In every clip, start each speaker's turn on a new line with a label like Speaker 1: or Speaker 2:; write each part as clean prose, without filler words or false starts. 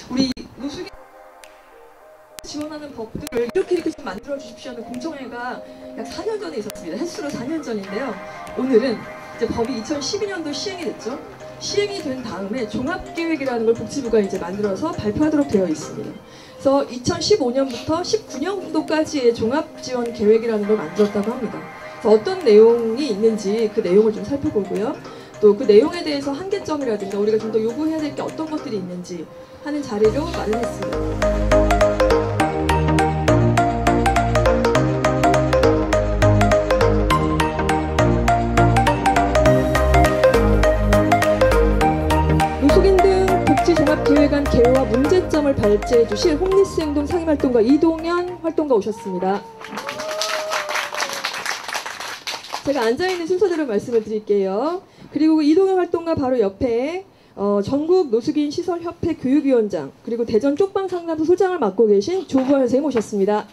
Speaker 1: 우리 노숙인 지원하는 법들을 이렇게 좀 만들어 주십시오 하는 공청회가 약 4년 전에 있었습니다. 횟수로 4년 전인데요. 오늘은 이제 법이 2012년도 시행이 됐죠. 시행이 된 다음에 종합계획이라는 걸 복지부가 이제 만들어서 발표하도록 되어 있습니다. 그래서 2015년부터 19년도까지의 종합지원계획이라는 걸 만들었다고 합니다. 그래서 어떤 내용이 있는지 그 내용을 좀 살펴보고요. 또 그 내용에 대해서 한계점이라든가 우리가 좀 더 요구해야 될 게 어떤 것들이 있는지 하는 자리로 마련했습니다. 기획안 개요와 문제점을 발제해 주실 홈리스 행동 상임활동가 이동현 활동가 오셨습니다. 제가 앉아있는 순서대로 말씀을 드릴게요. 그리고 이동현 활동가 바로 옆에 전국 노숙인 시설협회 교육위원장 그리고 대전 쪽방 상담소 소장을 맡고 계신 조부환 선생님 오셨습니다.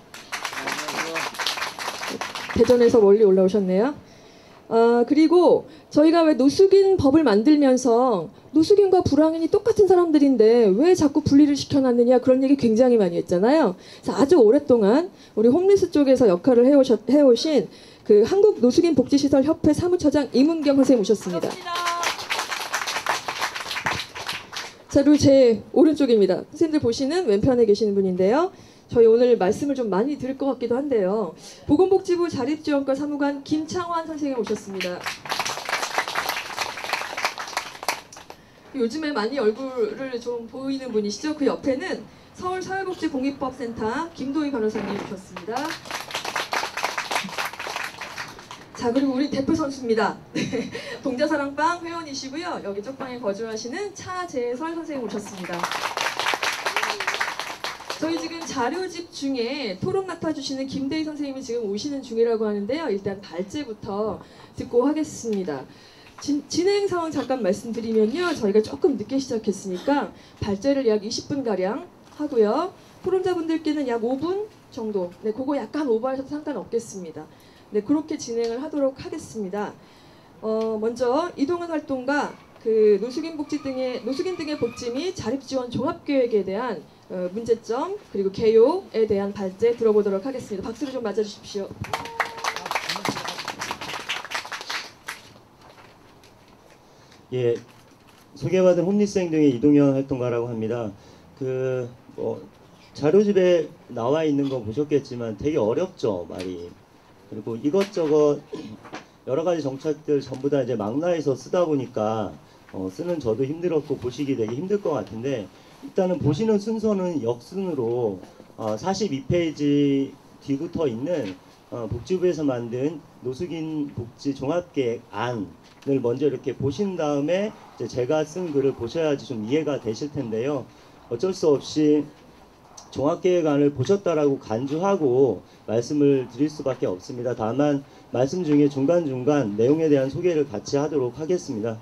Speaker 1: 대전에서 멀리 올라오셨네요. 그리고 저희가 왜 노숙인 법을 만들면서 노숙인과 불황인이 똑같은 사람들인데 왜 자꾸 분리를 시켜놨느냐 그런 얘기 굉장히 많이 했잖아요. 그래서 아주 오랫동안 우리 홈리스 쪽에서 역할을 해오신 그 한국 노숙인 복지시설 협회 사무처장 이문경 선생님 오셨습니다. 자, 그리고 제 오른쪽입니다. 선생님들 보시는 왼편에 계시는 분인데요. 저희 오늘 말씀을 좀 많이 들을 것 같기도 한데요. 보건복지부 자립지원과 사무관 김창환 선생님 오셨습니다. 요즘에 많이 얼굴을 좀 보이는 분이시죠? 그 옆에는 서울사회복지공익법센터 김도희 변호사님 오셨습니다. 자, 그리고 우리 대표 선수입니다. 동자사랑방 회원이시고요. 여기 쪽방에 거주하시는 차재설 선생님 오셨습니다. 저희 지금 자료집 중에 토론 맡아주시는 김대희 선생님이 지금 오시는 중이라고 하는데요. 일단 발제부터 듣고 하겠습니다. 진행 상황 잠깐 말씀드리면요. 저희가 조금 늦게 시작했으니까 발제를 약 20분가량 하고요. 토론자분들께는 약 5분 정도. 네, 그거 약간 오버하셔도 상관없겠습니다. 네, 그렇게 진행을 하도록 하겠습니다. 먼저 이동현 활동가 그 노숙인 등의 복지 및 자립지원 종합계획에 대한 문제점 그리고 개요에 대한 발제 들어보도록 하겠습니다. 박수로 좀 맞아주십시오.
Speaker 2: 예, 소개받은 홈리스 행동의 이동현 활동가라고 합니다. 자료집에 나와 있는 거 보셨겠지만 되게 어렵죠, 말이. 그리고 이것저것 여러 가지 정책들 전부 다 이제 망라해서 쓰다 보니까 쓰는 저도 힘들었고 보시기 되게 힘들 것 같은데 일단은 보시는 순서는 역순으로 42페이지 뒤부터 있는 복지부에서 만든 노숙인 복지 종합계획 안을 먼저 이렇게 보신 다음에 이제 제가 쓴 글을 보셔야지 좀 이해가 되실 텐데요. 어쩔 수 없이 종합계획안을 보셨다라고 간주하고 말씀을 드릴 수밖에 없습니다. 다만 말씀 중에 중간중간 내용에 대한 소개를 같이 하도록 하겠습니다.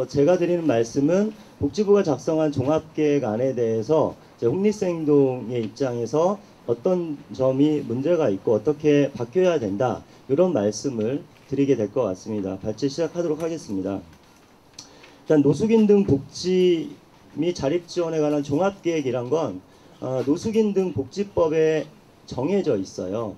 Speaker 2: 제가 드리는 말씀은 복지부가 작성한 종합계획안에 대해서 홈리스 행동의 입장에서 어떤 점이 문제가 있고 어떻게 바뀌어야 된다 이런 말씀을 드리게 될 것 같습니다. 발제 시작하도록 하겠습니다. 일단 노숙인 등 복지 및 자립지원에 관한 종합계획이란 건 노숙인 등 복지법에 정해져 있어요.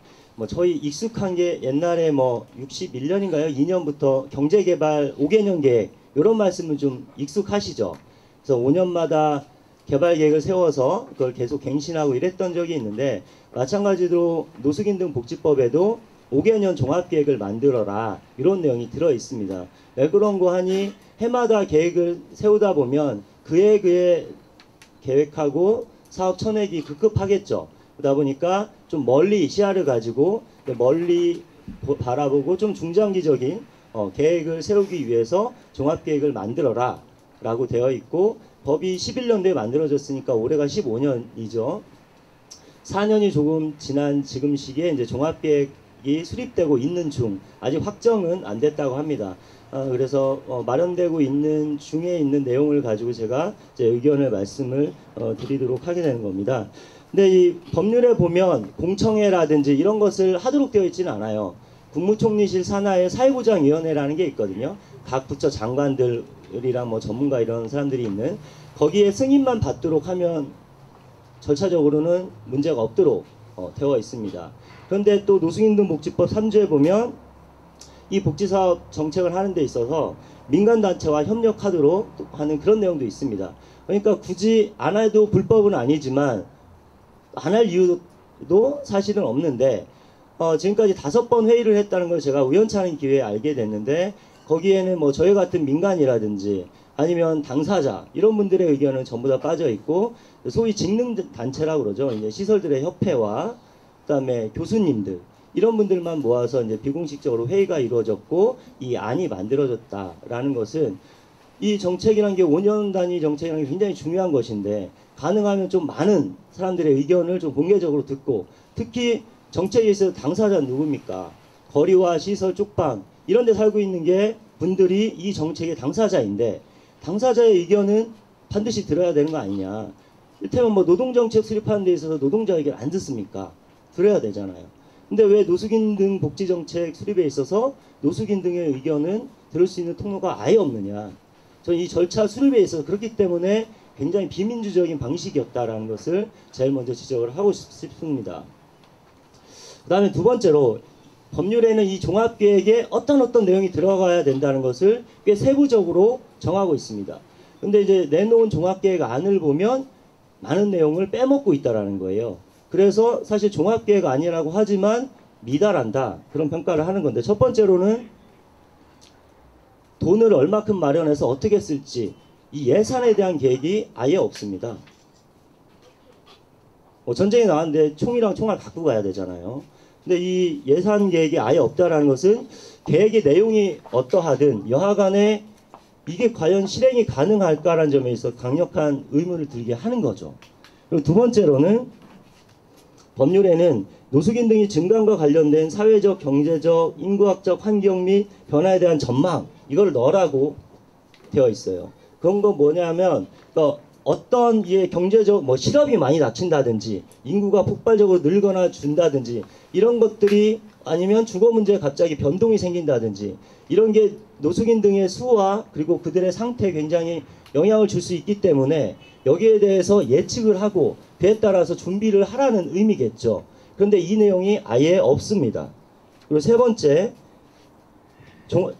Speaker 2: 저희 익숙한 게 옛날에 61년인가요? 2년부터 경제개발 5개년 계획 이런 말씀은 좀 익숙하시죠? 그래서 5년마다 개발 계획을 세워서 그걸 계속 갱신하고 이랬던 적이 있는데 마찬가지로 노숙인 등 복지법에도 5개년 종합계획을 만들어라 이런 내용이 들어 있습니다. 왜 그런 거 하니 해마다 계획을 세우다 보면 그해 계획하고 사업 천획이 급급하겠죠. 그러다 보니까 좀 멀리 시야를 가지고 멀리 바라보고 좀 중장기적인 계획을 세우기 위해서 종합계획을 만들어라 라고 되어 있고 법이 11년도에 만들어졌으니까 올해가 15년이죠. 4년이 조금 지난 지금 시기에 이제 종합계획이 수립되고 있는 중 아직 확정은 안 됐다고 합니다. 그래서 마련되고 있는 중에 있는 내용을 가지고 제가 제 의견을 말씀을 드리도록 하게 되는 겁니다. 근데 이 법률에 보면 공청회라든지 이런 것을 하도록 되어 있지는 않아요. 국무총리실 산하에 사회보장위원회라는 게 있거든요. 각 부처 장관들이랑 뭐 전문가 이런 사람들이 있는 거기에 승인만 받도록 하면 절차적으로는 문제가 없도록 되어 있습니다. 그런데 또 노숙인등복지법 3조에 보면 이 복지사업 정책을 하는 데 있어서 민간단체와 협력하도록 하는 그런 내용도 있습니다. 그러니까 굳이 안 해도 불법은 아니지만 안 할 이유도 사실은 없는데 지금까지 5번 회의를 했다는 걸 제가 우연찮은 기회에 알게 됐는데 거기에는 뭐 저희 같은 민간이라든지 아니면 당사자 이런 분들의 의견은 전부 다 빠져 있고 소위 직능단체라고 그러죠. 이제 시설들의 협회와 그다음에 교수님들 이런 분들만 모아서 이제 비공식적으로 회의가 이루어졌고 이 안이 만들어졌다라는 것은 이 정책이라는 게 5년 단위 정책이라는 게 굉장히 중요한 것인데 가능하면 좀 많은 사람들의 의견을 좀 공개적으로 듣고 특히 정책에 있어서 당사자는 누굽니까? 거리와 시설, 쪽방 이런 데 살고 있는 게 분들이 이 정책의 당사자인데 당사자의 의견은 반드시 들어야 되는 거 아니냐. 이를테면 뭐 노동정책 수립하는 데 있어서 노동자 의견 안 듣습니까? 들어야 되잖아요. 근데 왜 노숙인 등 복지정책 수립에 있어서 노숙인 등의 의견은 들을 수 있는 통로가 아예 없느냐. 저는 이 절차 수립에 있어서 그렇기 때문에 굉장히 비민주적인 방식이었다라는 것을 제일 먼저 지적을 하고 싶습니다. 그 다음에 두 번째로 법률에는 이 종합계획에 어떤 내용이 들어가야 된다는 것을 꽤 세부적으로 정하고 있습니다. 근데 이제 내놓은 종합계획 안을 보면 많은 내용을 빼먹고 있다라는 거예요. 그래서 사실 종합계획 아니라고 하지만 미달한다 그런 평가를 하는 건데 첫 번째로는 돈을 얼마큼 마련해서 어떻게 쓸지 이 예산에 대한 계획이 아예 없습니다. 전쟁이 나왔는데 총이랑 총알 갖고 가야 되잖아요. 근데 이 예산 계획이 아예 없다라는 것은 계획의 내용이 어떠하든 여하간에 이게 과연 실행이 가능할까라는 점에 있어서 강력한 의문을 들게 하는 거죠. 그리고 두 번째로는 법률에는 노숙인 등이 증감과 관련된 사회적, 경제적, 인구학적 환경 및 변화에 대한 전망 이걸 넣으라고 되어 있어요. 그런 건 뭐냐면 어떤 경제적 뭐 실업이 많이 닥친다든지 인구가 폭발적으로 늘거나 준다든지 이런 것들이 아니면 주거 문제에 갑자기 변동이 생긴다든지 이런 게 노숙인 등의 수와 그리고 그들의 상태에 굉장히 영향을 줄 수 있기 때문에 여기에 대해서 예측을 하고 그에 따라서 준비를 하라는 의미겠죠. 그런데 이 내용이 아예 없습니다. 그리고 세 번째,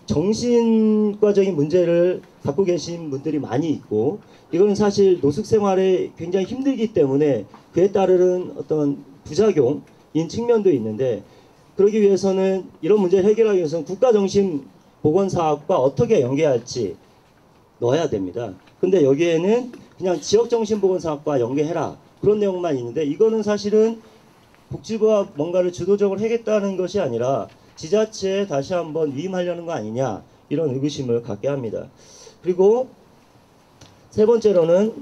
Speaker 2: 정신과적인 문제를 갖고 계신 분들이 많이 있고 이거는 사실 노숙 생활에 굉장히 힘들기 때문에 그에 따르는 어떤 부작용인 측면도 있는데 그러기 위해서는 이런 문제를 해결하기 위해서는 국가정신보건사업과 어떻게 연계할지 넣어야 됩니다. 근데 여기에는 그냥 지역정신보건사업과 연계해라 그런 내용만 있는데 이거는 사실은 복지부가 뭔가를 주도적으로 하겠다는 것이 아니라 지자체에 다시 한번 위임하려는 거 아니냐 이런 의구심을 갖게 합니다. 그리고 세 번째로는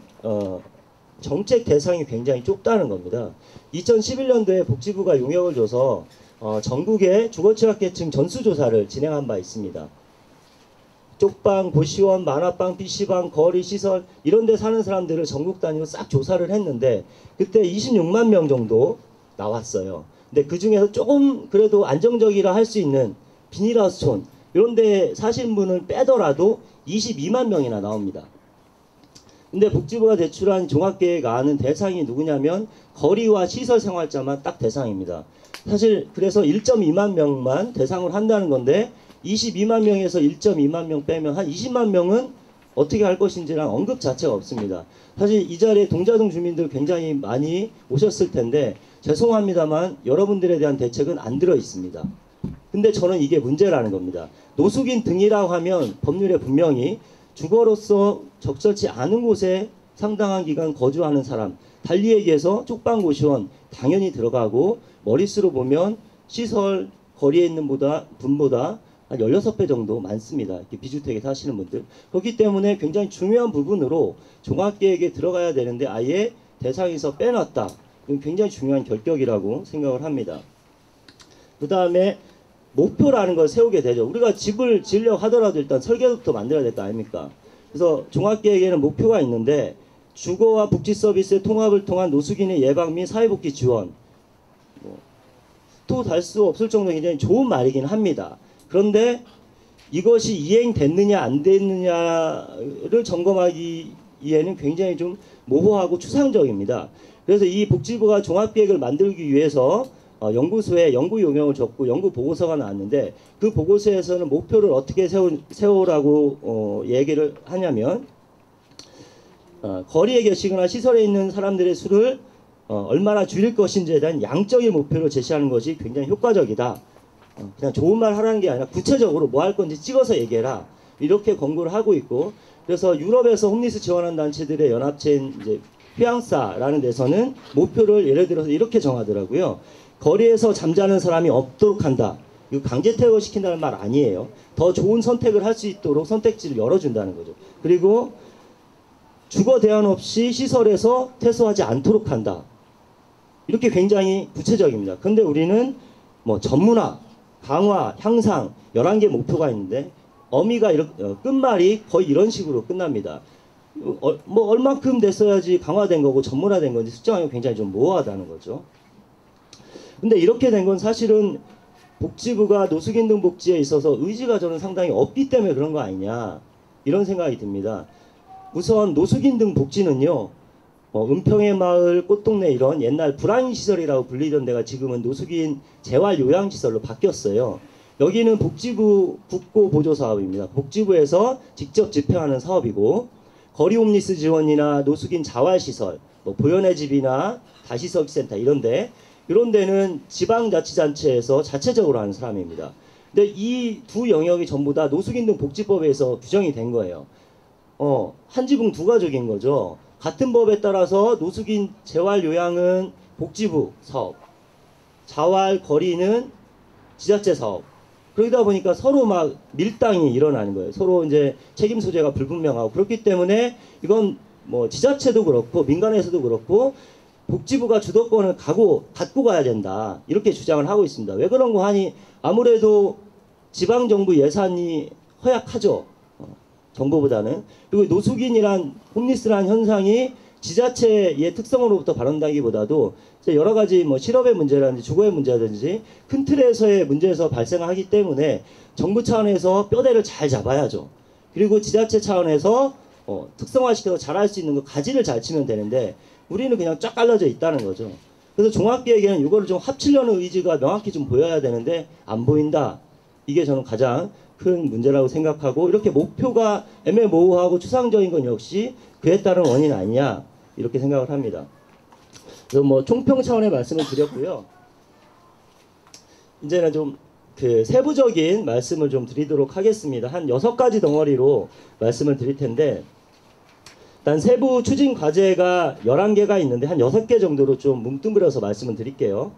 Speaker 2: 정책 대상이 굉장히 좁다는 겁니다. 2011년도에 복지부가 용역을 줘서 전국의 주거취약계층 전수조사를 진행한 바 있습니다. 쪽방, 고시원, 만화방, PC방, 거리, 시설 이런 데 사는 사람들을 전국 단위로 싹 조사를 했는데 그때 26만 명 정도 나왔어요. 근데 그 중에서 조금 그래도 안정적이라 할 수 있는 비닐하우스촌 이런 데 사신 분을 빼더라도 22만 명이나 나옵니다. 근데 복지부가 제출한 종합계획안은 대상이 누구냐면 거리와 시설 생활자만 딱 대상입니다. 사실 그래서 1.2만 명만 대상을 한다는 건데 22만 명에서 1.2만 명 빼면 한 20만 명은 어떻게 할 것인지랑 언급 자체가 없습니다. 사실 이 자리에 동자동 주민들 굉장히 많이 오셨을 텐데 죄송합니다만 여러분들에 대한 대책은 안 들어 있습니다. 근데 저는 이게 문제라는 겁니다. 노숙인 등이라고 하면 법률에 분명히 주거로서 적절치 않은 곳에 상당한 기간 거주하는 사람, 달리 얘기해서 쪽방고시원 당연히 들어가고 머릿수로 보면 시설 거리에 있는 분보다 한 16배 정도 많습니다. 이렇게 비주택에 사시는 분들. 그렇기 때문에 굉장히 중요한 부분으로 종합계획에 들어가야 되는데 아예 대상에서 빼놨다. 이건 굉장히 중요한 결격이라고 생각을 합니다. 그 다음에 목표라는 걸 세우게 되죠. 우리가 집을 지으려고 하더라도 일단 설계부터 만들어야 될 거 아닙니까? 그래서 종합계획에는 목표가 있는데 주거와 복지 서비스의 통합을 통한 노숙인의 예방 및 사회복지 지원 밑도 달 수 없을 정도로 굉장히 좋은 말이긴 합니다. 그런데 이것이 이행됐느냐 안 됐느냐를 점검하기에는 굉장히 좀 모호하고 추상적입니다. 그래서 이 복지부가 종합계획을 만들기 위해서 연구소에 연구 용역을 줬고 연구 보고서가 나왔는데 그 보고서에서는 목표를 어떻게 세우라고 얘기를 하냐면 거리에 계시거나 시설에 있는 사람들의 수를 얼마나 줄일 것인지에 대한 양적인 목표를 제시하는 것이 굉장히 효과적이다. 그냥 좋은 말 하라는 게 아니라 구체적으로 뭐 할 건지 찍어서 얘기해라. 이렇게 권고를 하고 있고, 그래서 유럽에서 홈리스 지원하는 단체들의 연합체인 이제 피앙사라는 데서는 목표를 예를 들어서 이렇게 정하더라고요. 거리에서 잠자는 사람이 없도록 한다. 이거 강제 퇴거시킨다는 말 아니에요. 더 좋은 선택을 할 수 있도록 선택지를 열어준다는 거죠. 그리고 주거 대안 없이 시설에서 퇴소하지 않도록 한다. 이렇게 굉장히 구체적입니다. 근데 우리는 뭐 전문화, 강화, 향상 11개 목표가 있는데 어미가 끝말이 거의 이런 식으로 끝납니다. 뭐 얼만큼 됐어야지 강화된 거고 전문화된 건지 수정하기가 굉장히 좀 모호하다는 거죠. 근데 이렇게 된 건 사실은 복지부가 노숙인등 복지에 있어서 의지가 저는 상당히 없기 때문에 그런 거 아니냐 이런 생각이 듭니다. 우선 노숙인등 복지는요, 은평의 마을, 꽃동네 이런 옛날 불황인 시설이라고 불리던 데가 지금은 노숙인 재활 요양 시설로 바뀌었어요. 여기는 복지부 국고 보조 사업입니다. 복지부에서 직접 집행하는 사업이고, 거리 홈리스 지원이나 노숙인 자활 시설, 보현의 집이나 다시서센터 이런 데는 지방자치단체에서 자체적으로 하는 사람입니다. 근데 이 두 영역이 전부 다 노숙인등 복지법에서 규정이 된 거예요. 한 지붕 두 가족인 거죠. 같은 법에 따라서 노숙인 재활 요양은 복지부 사업, 자활 거리는 지자체 사업. 그러다 보니까 서로 막 밀당이 일어나는 거예요. 서로 이제 책임 소재가 불분명하고, 그렇기 때문에 이건 뭐 지자체도 그렇고 민간에서도 그렇고 복지부가 주도권을 갖고 가야 된다. 이렇게 주장을 하고 있습니다. 왜 그런 거 하니? 아무래도 지방정부 예산이 허약하죠. 정부보다는. 그리고 노숙인이란 홈리스란 현상이 지자체의 특성으로부터 발현하기보다도 여러 가지 뭐 실업의 문제라든지 주거의 문제라든지 큰 틀에서의 문제에서 발생하기 때문에 정부 차원에서 뼈대를 잘 잡아야죠. 그리고 지자체 차원에서 특성화시켜서 잘할 수 있는 거 가지를 잘 치면 되는데 우리는 그냥 쫙 갈라져 있다는 거죠. 그래서 종합계획에는 이거를 좀 합치려는 의지가 명확히 좀 보여야 되는데 안 보인다. 이게 저는 가장 큰 문제라고 생각하고, 이렇게 목표가 애매모호하고 추상적인 건 역시 그에 따른 원인 아니냐 이렇게 생각을 합니다. 그래서 뭐 총평 차원의 말씀을 드렸고요. 이제는 좀 그 세부적인 말씀을 좀 드리도록 하겠습니다. 한 6가지 덩어리로 말씀을 드릴 텐데, 일단 세부 추진 과제가 11개가 있는데 한 6개 정도로 좀 뭉뚱그려서 말씀을 드릴게요.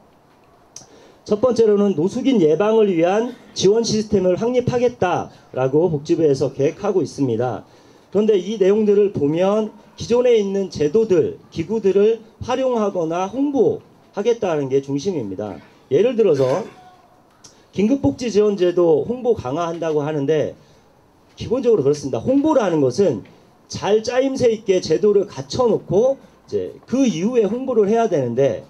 Speaker 2: 첫 번째로는 노숙인 예방을 위한 지원 시스템을 확립하겠다라고 복지부에서 계획하고 있습니다. 그런데 이 내용들을 보면 기존에 있는 제도들, 기구들을 활용하거나 홍보하겠다는 게 중심입니다. 예를 들어서 긴급복지지원제도 홍보 강화한다고 하는데 기본적으로 그렇습니다. 홍보라는 것은 잘 짜임새 있게 제도를 갖춰놓고 이제 그 이후에 홍보를 해야 되는데,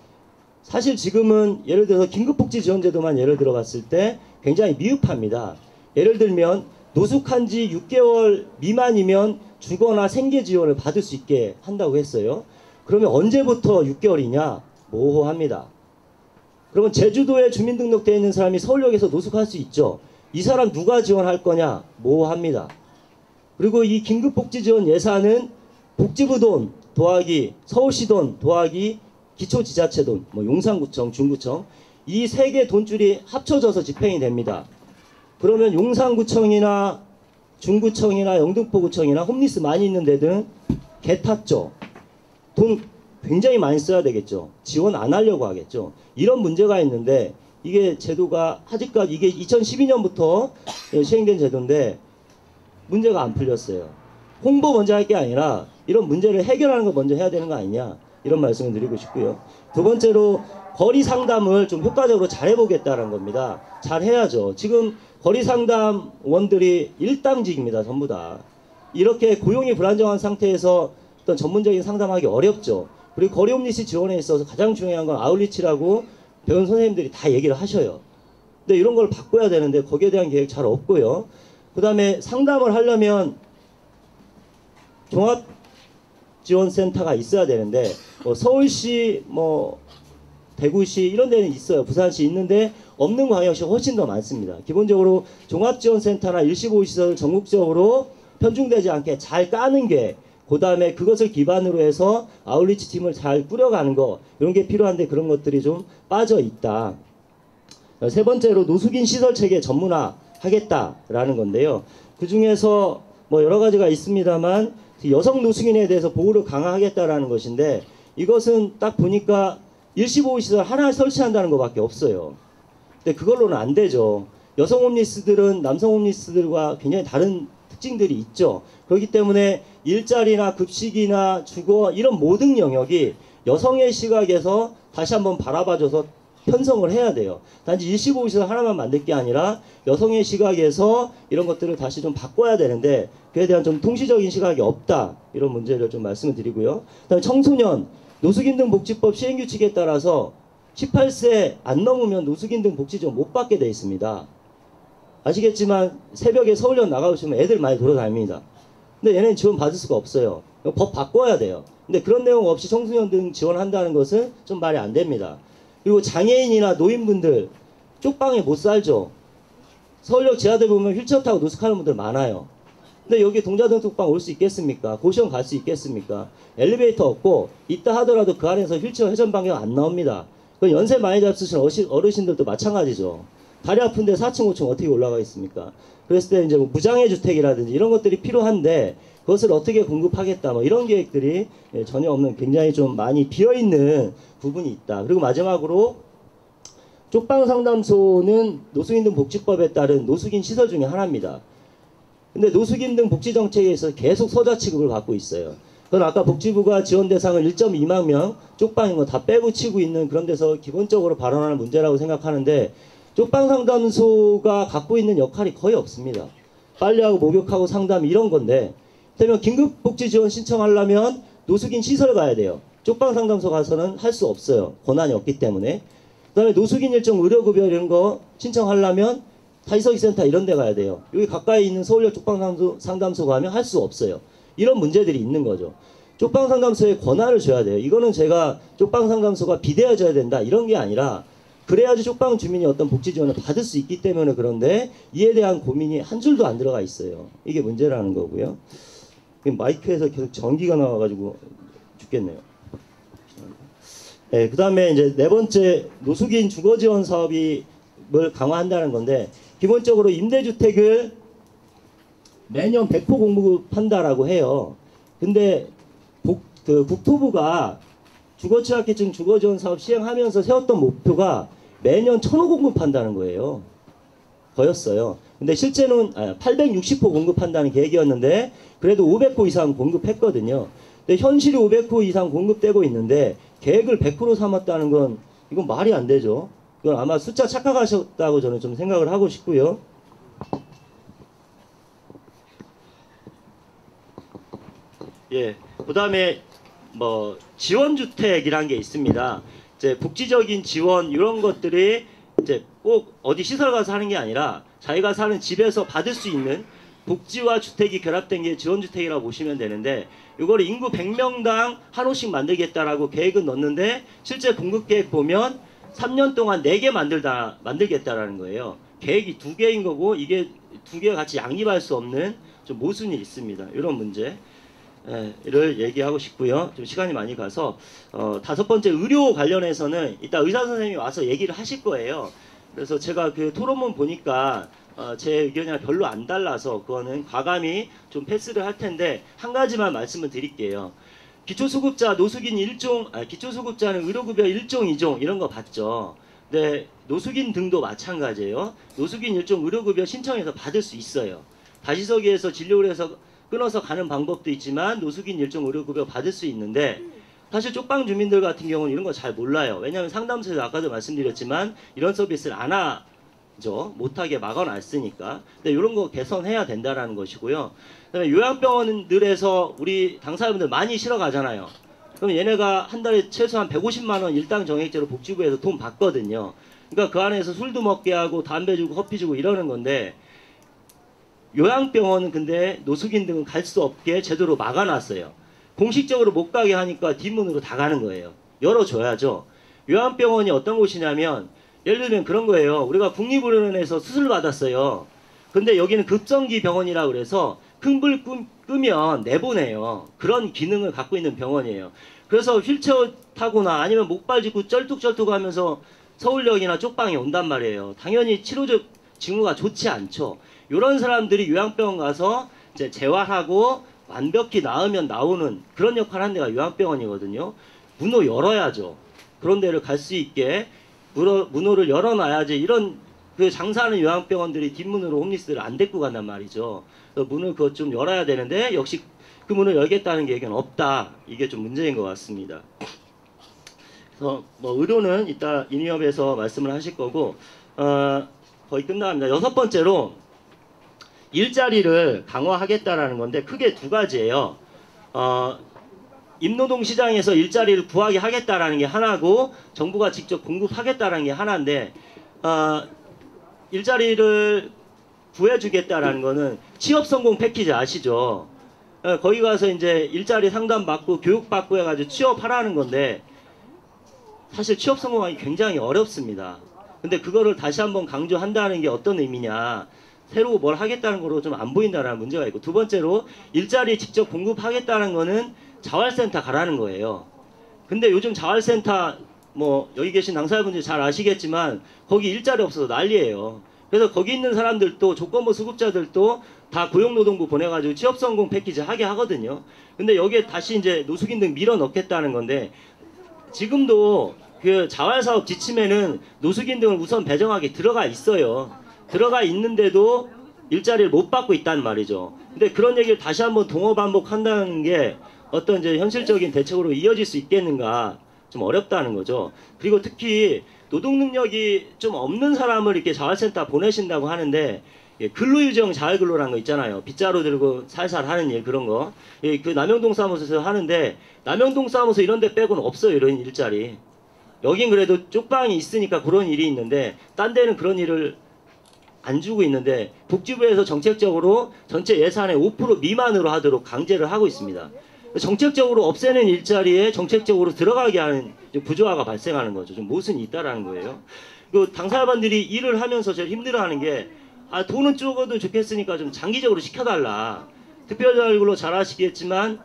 Speaker 2: 사실 지금은 예를 들어서 긴급복지지원제도만 예를 들어 봤을 때 굉장히 미흡합니다. 예를 들면 노숙한 지 6개월 미만이면 주거나 생계 지원을 받을 수 있게 한다고 했어요. 그러면 언제부터 6개월이냐? 모호합니다. 그러면 제주도에 주민등록되어 있는 사람이 서울역에서 노숙할 수 있죠. 이 사람 누가 지원할 거냐? 모호합니다. 그리고 이 긴급복지지원 예산은 복지부 돈 더하기 서울시 돈 더하기 기초지자체 돈, 뭐 용산구청, 중구청, 이 3개 돈줄이 합쳐져서 집행이 됩니다. 그러면 용산구청이나 중구청이나 영등포구청이나 홈리스 많이 있는 데들은 개 탔죠. 돈 굉장히 많이 써야 되겠죠. 지원 안 하려고 하겠죠. 이런 문제가 있는데, 이게 제도가 아직까지 이게 2012년부터 시행된 제도인데 문제가 안 풀렸어요. 홍보 먼저 할 게 아니라 이런 문제를 해결하는 거 먼저 해야 되는 거 아니냐, 이런 말씀을 드리고 싶고요. 두 번째로 거리 상담을 좀 효과적으로 잘 해보겠다는 겁니다. 잘 해야죠. 지금 거리 상담원들이 일당직입니다. 전부 다. 이렇게 고용이 불안정한 상태에서 어떤 전문적인 상담하기 어렵죠. 그리고 거리 홈리스 지원에 있어서 가장 중요한 건 아웃리치라고 배운 선생님들이 다 얘기를 하셔요. 근데 이런 걸 바꿔야 되는데 거기에 대한 계획 잘 없고요. 그 다음에 상담을 하려면 종합지원센터가 있어야 되는데 서울시 대구시 이런 데는 있어요. 부산시 있는데 없는 광역시 훨씬 더 많습니다. 기본적으로 종합지원센터나 일시보호시설을 전국적으로 편중되지 않게 잘 까는 게, 그 다음에 그것을 기반으로 해서 아웃리치 팀을 잘 꾸려가는 거, 이런 게 필요한데 그런 것들이 좀 빠져 있다. 세 번째로 노숙인 시설체계 전문화 하겠다라는 건데요. 그 중에서 여러 가지가 있습니다만 여성 노숙인에 대해서 보호를 강화하겠다라는 것인데, 이것은 딱 보니까 일시보호시설 하나 설치한다는 것밖에 없어요. 근데 그걸로는 안 되죠. 여성 홈리스들은 남성 홈리스들과 굉장히 다른 특징들이 있죠. 그렇기 때문에 일자리나 급식이나 주거 이런 모든 영역이 여성의 시각에서 다시 한번 바라봐줘서 편성을 해야 돼요. 단지 일시보호시설 하나만 만들 게 아니라 여성의 시각에서 이런 것들을 다시 좀 바꿔야 되는데 그에 대한 좀 통시적인 시각이 없다. 이런 문제를 좀 말씀을 드리고요. 그다음에 청소년, 노숙인 등 복지법 시행규칙에 따라서 18세 안 넘으면 노숙인 등 복지 지원 못 받게 돼 있습니다. 아시겠지만 새벽에 서울역 나가보시면 애들 많이 돌아다닙니다. 근데 얘네는 지원 받을 수가 없어요. 법 바꿔야 돼요. 근데 그런 내용 없이 청소년 등 지원한다는 것은 좀 말이 안 됩니다. 그리고 장애인이나 노인분들 쪽방에 못 살죠. 서울역 지하대 보면 휠체어 타고 노숙하는 분들 많아요. 근데 여기 동자동 쪽방 올 수 있겠습니까? 고시원 갈 수 있겠습니까? 엘리베이터 없고 있다 하더라도 그 안에서 휠체어 회전 반경 안 나옵니다. 그 연세 많이 잡수신 어르신들도 마찬가지죠. 다리 아픈데 4층, 5층 어떻게 올라가겠습니까? 그랬을 때 이제 무장애 주택이라든지 이런 것들이 필요한데 그것을 어떻게 공급하겠다 이런 계획들이 전혀 없는, 굉장히 좀 많이 비어있는 부분이 있다. 그리고 마지막으로 쪽방 상담소는 노숙인 등 복지법에 따른 노숙인 시설 중에 하나입니다. 근데 노숙인 등 복지 정책에 있어서 계속 서자 취급을 받고 있어요. 그건 아까 복지부가 지원 대상을 1.2만 명 쪽방인 거 다 빼고 치고 있는 그런 데서 기본적으로 발언하는 문제라고 생각하는데, 쪽방 상담소가 갖고 있는 역할이 거의 없습니다. 빨래하고 목욕하고 상담 이런 건데, 그러면 긴급복지 지원 신청하려면 노숙인 시설 가야 돼요. 쪽방 상담소 가서는 할 수 없어요. 권한이 없기 때문에. 그 다음에 노숙인 일정 의료급여 이런 거 신청하려면 다이서기센터 이런 데 가야 돼요. 여기 가까이 있는 서울역 쪽방 상담소 가면 할 수 없어요. 이런 문제들이 있는 거죠. 쪽방 상담소에 권한을 줘야 돼요. 이거는 제가 쪽방 상담소가 비대해져야 된다 이런 게 아니라, 그래야지 쪽방 주민이 어떤 복지 지원을 받을 수 있기 때문에 그런데 이에 대한 고민이 한 줄도 안 들어가 있어요. 이게 문제라는 거고요. 마이크에서 계속 전기가 나와가지고 죽겠네요. 네, 그 다음에 이제 네 번째, 노숙인 주거 지원 사업을 강화한다는 건데, 기본적으로 임대주택을 매년 100% 공급한다라고 해요. 근데 국토부가 주거취약계층 주거지원 사업 시행하면서 세웠던 목표가 매년 1000호 공급한다는 거예요. 거였어요. 근데 실제는 860호 공급한다는 계획이었는데 그래도 500호 이상 공급했거든요. 근데 현실이 500호 이상 공급되고 있는데 계획을 100% 삼았다는 건 이건 말이 안 되죠. 이건 아마 숫자 착각하셨다고 저는 좀 생각을 하고 싶고요. 예, 그 다음에 지원주택이란 게 있습니다. 이제 복지적인 지원 이런 것들이 이제 꼭 어디 시설 가서 하는 게 아니라 자기가 사는 집에서 받을 수 있는 복지와 주택이 결합된 게 지원주택이라고 보시면 되는데, 이걸 인구 100명당 한 호씩 만들겠다라고 계획은 넣는데 실제 공급계획 보면 3년 동안 4개 만들겠다라는 거예요. 계획이 2개인 거고 이게 2개가 같이 양립할 수 없는 좀 모순이 있습니다. 이런 문제를 얘기하고 싶고요. 좀 시간이 많이 가서 다섯 번째, 의료 관련해서는 이따 의사 선생님이 와서 얘기를 하실 거예요. 그래서 제가 그 토론문 보니까 제 의견이랑 별로 안 달라서 그거는 과감히 좀 패스를 할 텐데 한 가지만 말씀을 드릴게요. 기초수급자 노숙인 기초수급자는 의료급여 1종, 2종 이런 거 받죠. 근데 노숙인 등도 마찬가지예요. 노숙인 1종 의료급여 신청해서 받을 수 있어요. 다시서기에서 진료를 해서 끊어서 가는 방법도 있지만 노숙인 1종 의료급여 받을 수 있는데, 사실 쪽방 주민들 같은 경우는 이런 거 잘 몰라요. 왜냐하면 상담소에서 아까도 말씀드렸지만 이런 서비스를 안 하죠. 못하게 막아놨으니까. 근데 이런 거 개선해야 된다라는 것이고요. 그다음에 요양병원들에서 우리 당사자분들 많이 쉬러 가잖아요. 그럼 얘네가 한 달에 최소한 150만 원 일당 정액제로 복지부에서 돈 받거든요. 그러니까 그 안에서 술도 먹게 하고 담배 주고 커피 주고 이러는 건데, 요양병원은 근데 노숙인 등은 갈 수 없게 제도로 막아놨어요. 공식적으로 못 가게 하니까 뒷문으로 다 가는 거예요. 열어줘야죠. 요양병원이 어떤 곳이냐면, 예를 들면 그런 거예요. 우리가 국립의료원에서 수술 받았어요. 근데 여기는 급성기 병원이라고 그래서 흥불 끄면 내보내요. 그런 기능을 갖고 있는 병원이에요. 그래서 휠체어 타거나 아니면 목발 짚고 쩔뚝쩔뚝 하면서 서울역이나 쪽방에 온단 말이에요. 당연히 치료적 징후가 좋지 않죠. 이런 사람들이 요양병원 가서 이제 재활하고 완벽히 나으면 나오는 그런 역할을 하는 데가 요양병원이거든요. 문을 열어야죠. 그런 데를 갈 수 있게 문호를 열어놔야지. 이런 그 장사하는 요양병원들이 뒷문으로 홈리스를 안 데리고 간단 말이죠. 그래서 문을 그것 좀 열어야 되는데, 역시 그 문을 열겠다는 계획은 없다. 이게 좀 문제인 것 같습니다. 그래서 뭐 의료는 이따 인이업에서 말씀을 하실 거고, 거의 끝나갑니다. 6번째로 일자리를 강화하겠다라는 건데, 크게 두 가지예요. 임노동 시장에서 일자리를 구하게 하겠다라는 게 하나고, 정부가 직접 공급하겠다라는 게 하나인데, 일자리를 구해주겠다라는 거는 취업 성공 패키지 아시죠? 거기 가서 이제 일자리 상담 받고 교육 받고 해가지고 취업하라는 건데, 사실 취업 성공하기 굉장히 어렵습니다. 근데 그거를 다시 한번 강조한다는 게 어떤 의미냐? 새로 뭘 하겠다는 거로 좀 안 보인다는 문제가 있고, 두 번째로 일자리 직접 공급하겠다는 거는 자활센터 가라는 거예요. 근데 요즘 자활센터 뭐 여기 계신 당사자분들이 잘 아시겠지만 거기 일자리 없어서 난리예요. 그래서 거기 있는 사람들도, 조건부 수급자들도 다 고용노동부 보내가지고 취업성공 패키지 하게 하거든요. 근데 여기에 다시 이제 노숙인 등 밀어 넣겠다는 건데, 지금도 그 자활사업 지침에는 노숙인 등을 우선 배정하게 들어가 있어요. 들어가 있는데도 일자리를 못 받고 있단 말이죠. 근데 그런 얘기를 다시 한번 동어 반복한다는 게 어떤 이제 현실적인 대책으로 이어질 수 있겠는가, 좀 어렵다는 거죠. 그리고 특히 노동 능력이 좀 없는 사람을 이렇게 자활센터 보내신다고 하는데, 근로유지형 자활근로라는 거 있잖아요. 빗자루 들고 살살 하는 일, 그런 거. 그 남영동 사무소에서 하는데, 남영동 사무소 이런 데 빼고는 없어요, 이런 일자리. 여긴 그래도 쪽방이 있으니까 그런 일이 있는데, 딴 데는 그런 일을 안 주고 있는데, 복지부에서 정책적으로 전체 예산의 5% 미만으로 하도록 강제를 하고 있습니다. 정책적으로 없애는 일자리에 정책적으로 들어가게 하는 부조화가 발생하는 거죠. 좀 모순이 있다라는 거예요. 그 당사자분들이 일을 하면서 제일 힘들어하는 게, 돈은 적어도 좋겠으니까 좀 장기적으로 시켜달라. 특별자활근로 잘 아시겠지만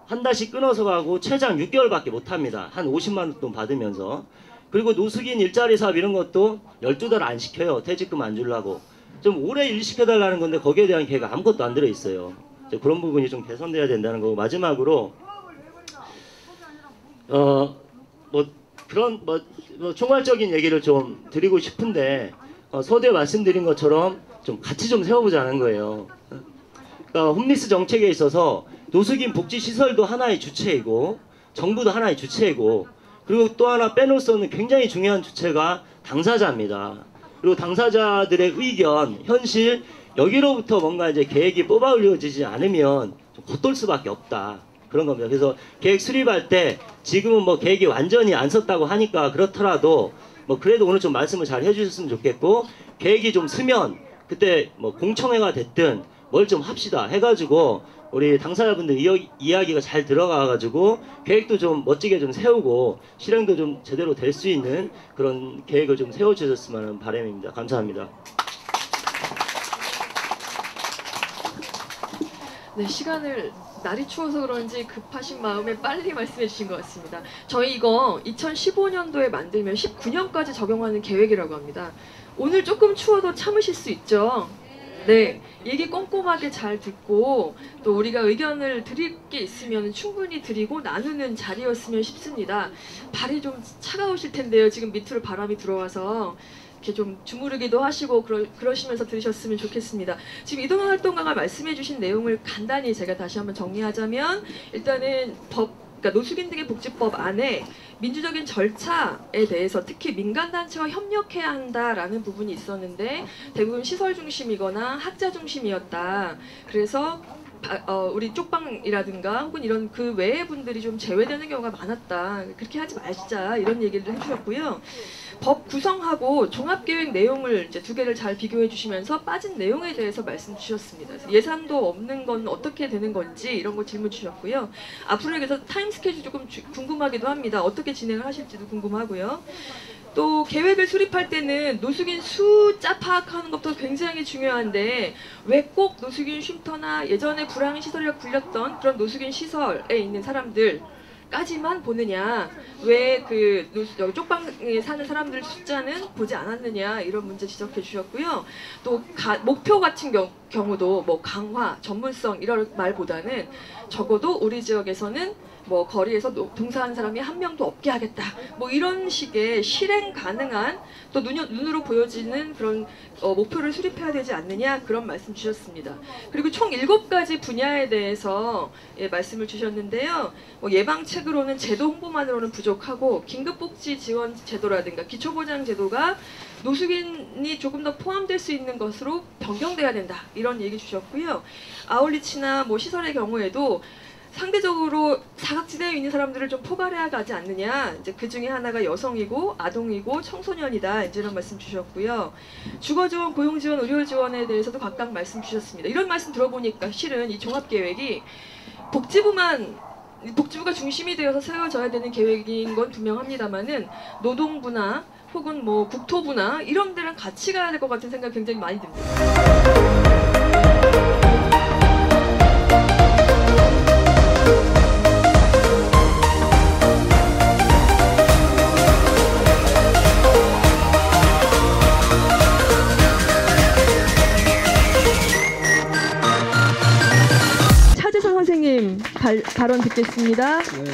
Speaker 2: 한 달씩 끊어서 가고 최장 6개월밖에 못합니다. 한 50만 원 돈 받으면서. 그리고 노숙인 일자리 사업 이런 것도 12달 안 시켜요. 퇴직금 안 주려고. 좀 오래 일 시켜달라는 건데 거기에 대한 계획이 아무것도 안 들어있어요. 그런 부분이 좀 개선돼야 된다는 거고, 마지막으로 그런 총괄적인 얘기를 좀 드리고 싶은데, 서두에 말씀드린 것처럼 좀 같이 좀 세워보자는 거예요. 그러니까 홈리스 정책에 있어서 노숙인 복지 시설도 하나의 주체이고 정부도 하나의 주체이고, 그리고 또 하나 빼놓을 수 없는 굉장히 중요한 주체가 당사자입니다. 그리고 당사자들의 의견, 현실, 여기로부터 뭔가 이제 계획이 뽑아 올려지지 않으면 좀 겉돌 수밖에 없다. 그런 겁니다. 그래서 계획 수립할 때 지금은 뭐 계획이 완전히 안 썼다고 하니까 그렇더라도 뭐 그래도 오늘 좀 말씀을 잘 해주셨으면 좋겠고, 계획이 좀 쓰면 그때 뭐 공청회가 됐든 뭘 좀 합시다 해가지고 우리 당사자분들 이야기가 잘 들어가가지고 계획도 좀 멋지게 좀 세우고 실행도 좀 제대로 될 수 있는 그런 계획을 좀 세워주셨으면 하는 바람입니다. 감사합니다.
Speaker 1: 네, 날이 추워서 그런지 급하신 마음에 빨리 말씀해 주신 것 같습니다. 저희 이거 2015년도에 만들면 19년까지 적용하는 계획이라고 합니다. 오늘 조금 추워도 참으실 수 있죠? 네, 얘기 꼼꼼하게 잘 듣고 또 우리가 의견을 드릴 게 있으면 충분히 드리고 나누는 자리였으면 싶습니다. 발이 좀 차가우실 텐데요. 지금 밑으로 바람이 들어와서 이렇게 좀 주무르기도 하시고 그러시면서 들으셨으면 좋겠습니다. 지금 이동환 활동가가 말씀해주신 내용을 간단히 제가 다시 한번 정리하자면, 일단은 그러니까 노숙인 등의 복지법 안에 민주적인 절차에 대해서 특히 민간단체와 협력해야 한다라는 부분이 있었는데 대부분 시설 중심이거나 학자 중심이었다. 그래서 우리 쪽방이라든가 혹은 이런 그 외의 분들이 좀 제외되는 경우가 많았다. 그렇게 하지 마시자 이런 얘기를 해주셨고요. 법 구성하고 종합계획 내용을 이제 두 개를 잘 비교해 주시면서 빠진 내용에 대해서 말씀 주셨습니다. 그래서 예산도 없는 건 어떻게 되는 건지 이런 거 질문 주셨고요. 앞으로에 대해서 타임 스케줄 조금 궁금하기도 합니다. 어떻게 진행을 하실지도 궁금하고요. 또 계획을 수립할 때는 노숙인 숫자 파악하는 것도 굉장히 중요한데 왜 꼭 노숙인 쉼터나 예전에 불황 시설이라고 불렸던 그런 노숙인 시설에 있는 사람들까지만 보느냐, 왜 그 쪽방에 사는 사람들 숫자는 보지 않았느냐, 이런 문제 지적해 주셨고요. 또 목표 같은 경우도 뭐 강화, 전문성 이런 말보다는 적어도 우리 지역에서는 뭐 거리에서 동사하는 사람이 한 명도 없게 하겠다, 뭐 이런 식의 실행 가능한 또 눈으로 보여지는 그런 목표를 수립해야 되지 않느냐, 그런 말씀 주셨습니다. 그리고 총 7가지 분야에 대해서 말씀을 주셨는데요. 뭐 예방책으로는 제도 홍보만으로는 부족하고 긴급복지 지원 제도라든가 기초보장 제도가 노숙인이 조금 더 포함될 수 있는 것으로 변경돼야 된다, 이런 얘기 주셨고요. 아울리치나 뭐 시설의 경우에도 상대적으로 사각지대에 있는 사람들을 좀 포괄해야 가지 않느냐, 이제 그 중에 하나가 여성이고 아동이고 청소년이다, 이제 이런 말씀 주셨고요. 주거지원, 고용지원, 의료지원에 대해서도 각각 말씀 주셨습니다. 이런 말씀 들어보니까 실은 이 종합계획이 복지부가 중심이 되어서 세워져야 되는 계획인 건 분명합니다만은 노동부나 혹은 뭐 국토부나 이런 데랑 같이 가야 될 것 같은 생각이 굉장히 많이 듭니다. 차재선 선생님 발언 듣겠습니다.
Speaker 3: 네.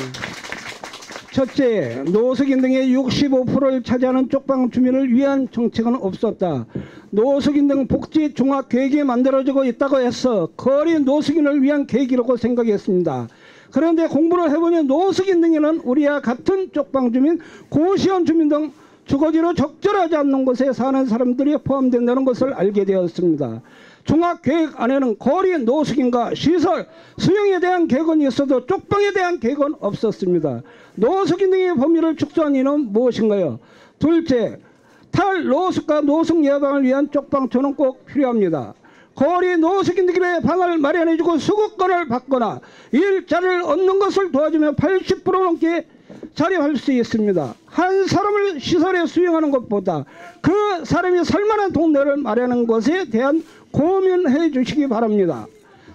Speaker 3: 첫째, 노숙인 등의 65%를 차지하는 쪽방 주민을 위한 정책은 없었다. 노숙인 등 복지 종합 계획이 만들어지고 있다고 해서 거리 노숙인을 위한 계획이라고 생각했습니다. 그런데 공부를 해보니 노숙인 등에는 우리와 같은 쪽방 주민, 고시원 주민 등 주거지로 적절하지 않는 곳에 사는 사람들이 포함된다는 것을 알게 되었습니다. 종합계획 안에는 거리 노숙인과 시설, 수용에 대한 계획은 있어도 쪽방에 대한 계획은 없었습니다. 노숙인 등의 범위를 축소한 이유는 무엇인가요? 둘째, 탈노숙과 노숙 예방을 위한 쪽방촌은 꼭 필요합니다. 거리 노숙인들의 방을 마련해주고 수급권을 받거나 일자리를 얻는 것을 도와주면 80% 넘게 자립할 수 있습니다. 한 사람을 시설에 수용하는 것보다 그 사람이 살만한 동네를 마련하는 것에 대한 고민해 주시기 바랍니다.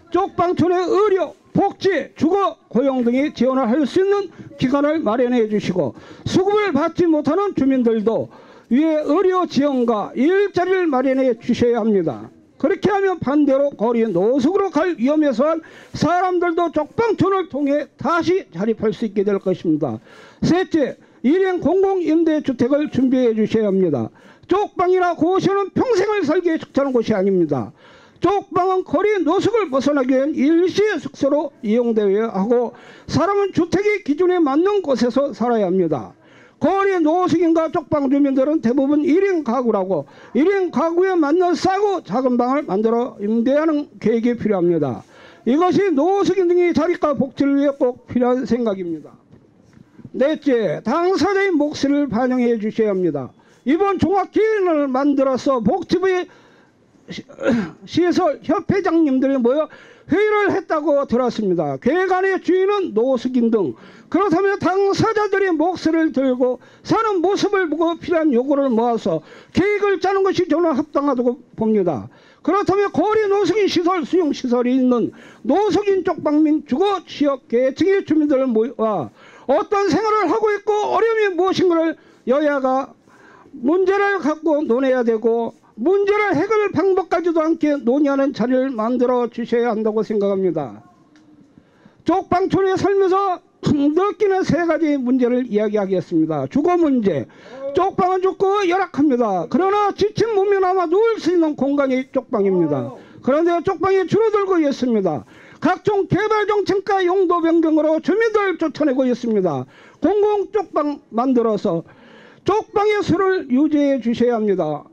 Speaker 3: 쪽방촌의 의료, 복지, 주거, 고용 등의 지원을 할 수 있는 기관을 마련해 주시고 수급을 받지 못하는 주민들도 위에 의료 지원과 일자리를 마련해 주셔야 합니다. 그렇게 하면 반대로 거리 노숙으로 갈 위험에서 한 사람들도 쪽방촌을 통해 다시 자립할 수 있게 될 것입니다. 셋째, 일행 공공임대주택을 준비해 주셔야 합니다. 쪽방이나 고시원은 평생을 살기에 적절한 곳이 아닙니다. 쪽방은 거리 노숙을 벗어나기 위한 일시 숙소로 이용되어야 하고 사람은 주택의 기준에 맞는 곳에서 살아야 합니다. 거리 노숙인과 쪽방 주민들은 대부분 1인 가구라고 1인 가구에 맞는 싸고 작은 방을 만들어 임대하는 계획이 필요합니다. 이것이 노숙인 등의 자립과 복지를 위해 꼭 필요한 생각입니다. 넷째, 당사자의 몫을 반영해 주셔야 합니다. 이번 종합계획을 만들어서 복지부의 시설 협회장님들이 모여 회의를 했다고 들었습니다. 계획안의 주인은 노숙인 등, 그렇다면 당사자들이 몫을 들고 사는 모습을 보고 필요한 요구를 모아서 계획을 짜는 것이 저는 합당하다고 봅니다. 그렇다면 거리 노숙인 시설, 수용시설이 있는 노숙인 쪽방 및 주거 지역 계층의 주민들을 모아 어떤 생활을 하고 있고 어려움이 무엇인가를 여야가 문제를 갖고 논해야 되고 문제를 해결할 방법까지도 함께 논의하는 자리를 만들어 주셔야 한다고 생각합니다. 쪽방촌에 살면서 느끼는 3가지 문제를 이야기하겠습니다. 주거 문제. 쪽방은 좁고 열악합니다. 그러나 지친 몸이 남아 누울 수 있는 공간이 쪽방입니다. 그런데 쪽방이 줄어들고 있습니다. 각종 개발 정책과 용도 변경으로 주민들을 쫓아내고 있습니다. 공공 쪽방 만들어서 쪽방의 수를 유지해 주셔야 합니다.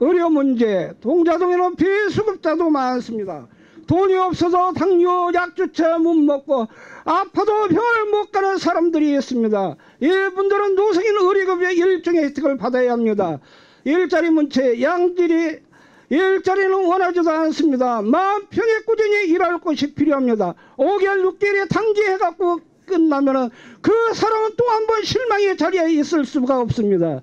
Speaker 3: 의료 문제, 동자동에는 비수급자도 많습니다. 돈이 없어서 당뇨 약주차 못 먹고 아파도 병을 못 가는 사람들이 있습니다. 이분들은 노숙인 의료급여 일종의 혜택을 받아야 합니다. 일자리 문제, 양질이 일자리는 원하지도 않습니다. 마음 편히 꾸준히 일할 곳이 필요합니다. 5개월 6개월에 단기해갖고 끝나면은 그 사람은 또 한 번 실망의 자리에 있을 수가 없습니다.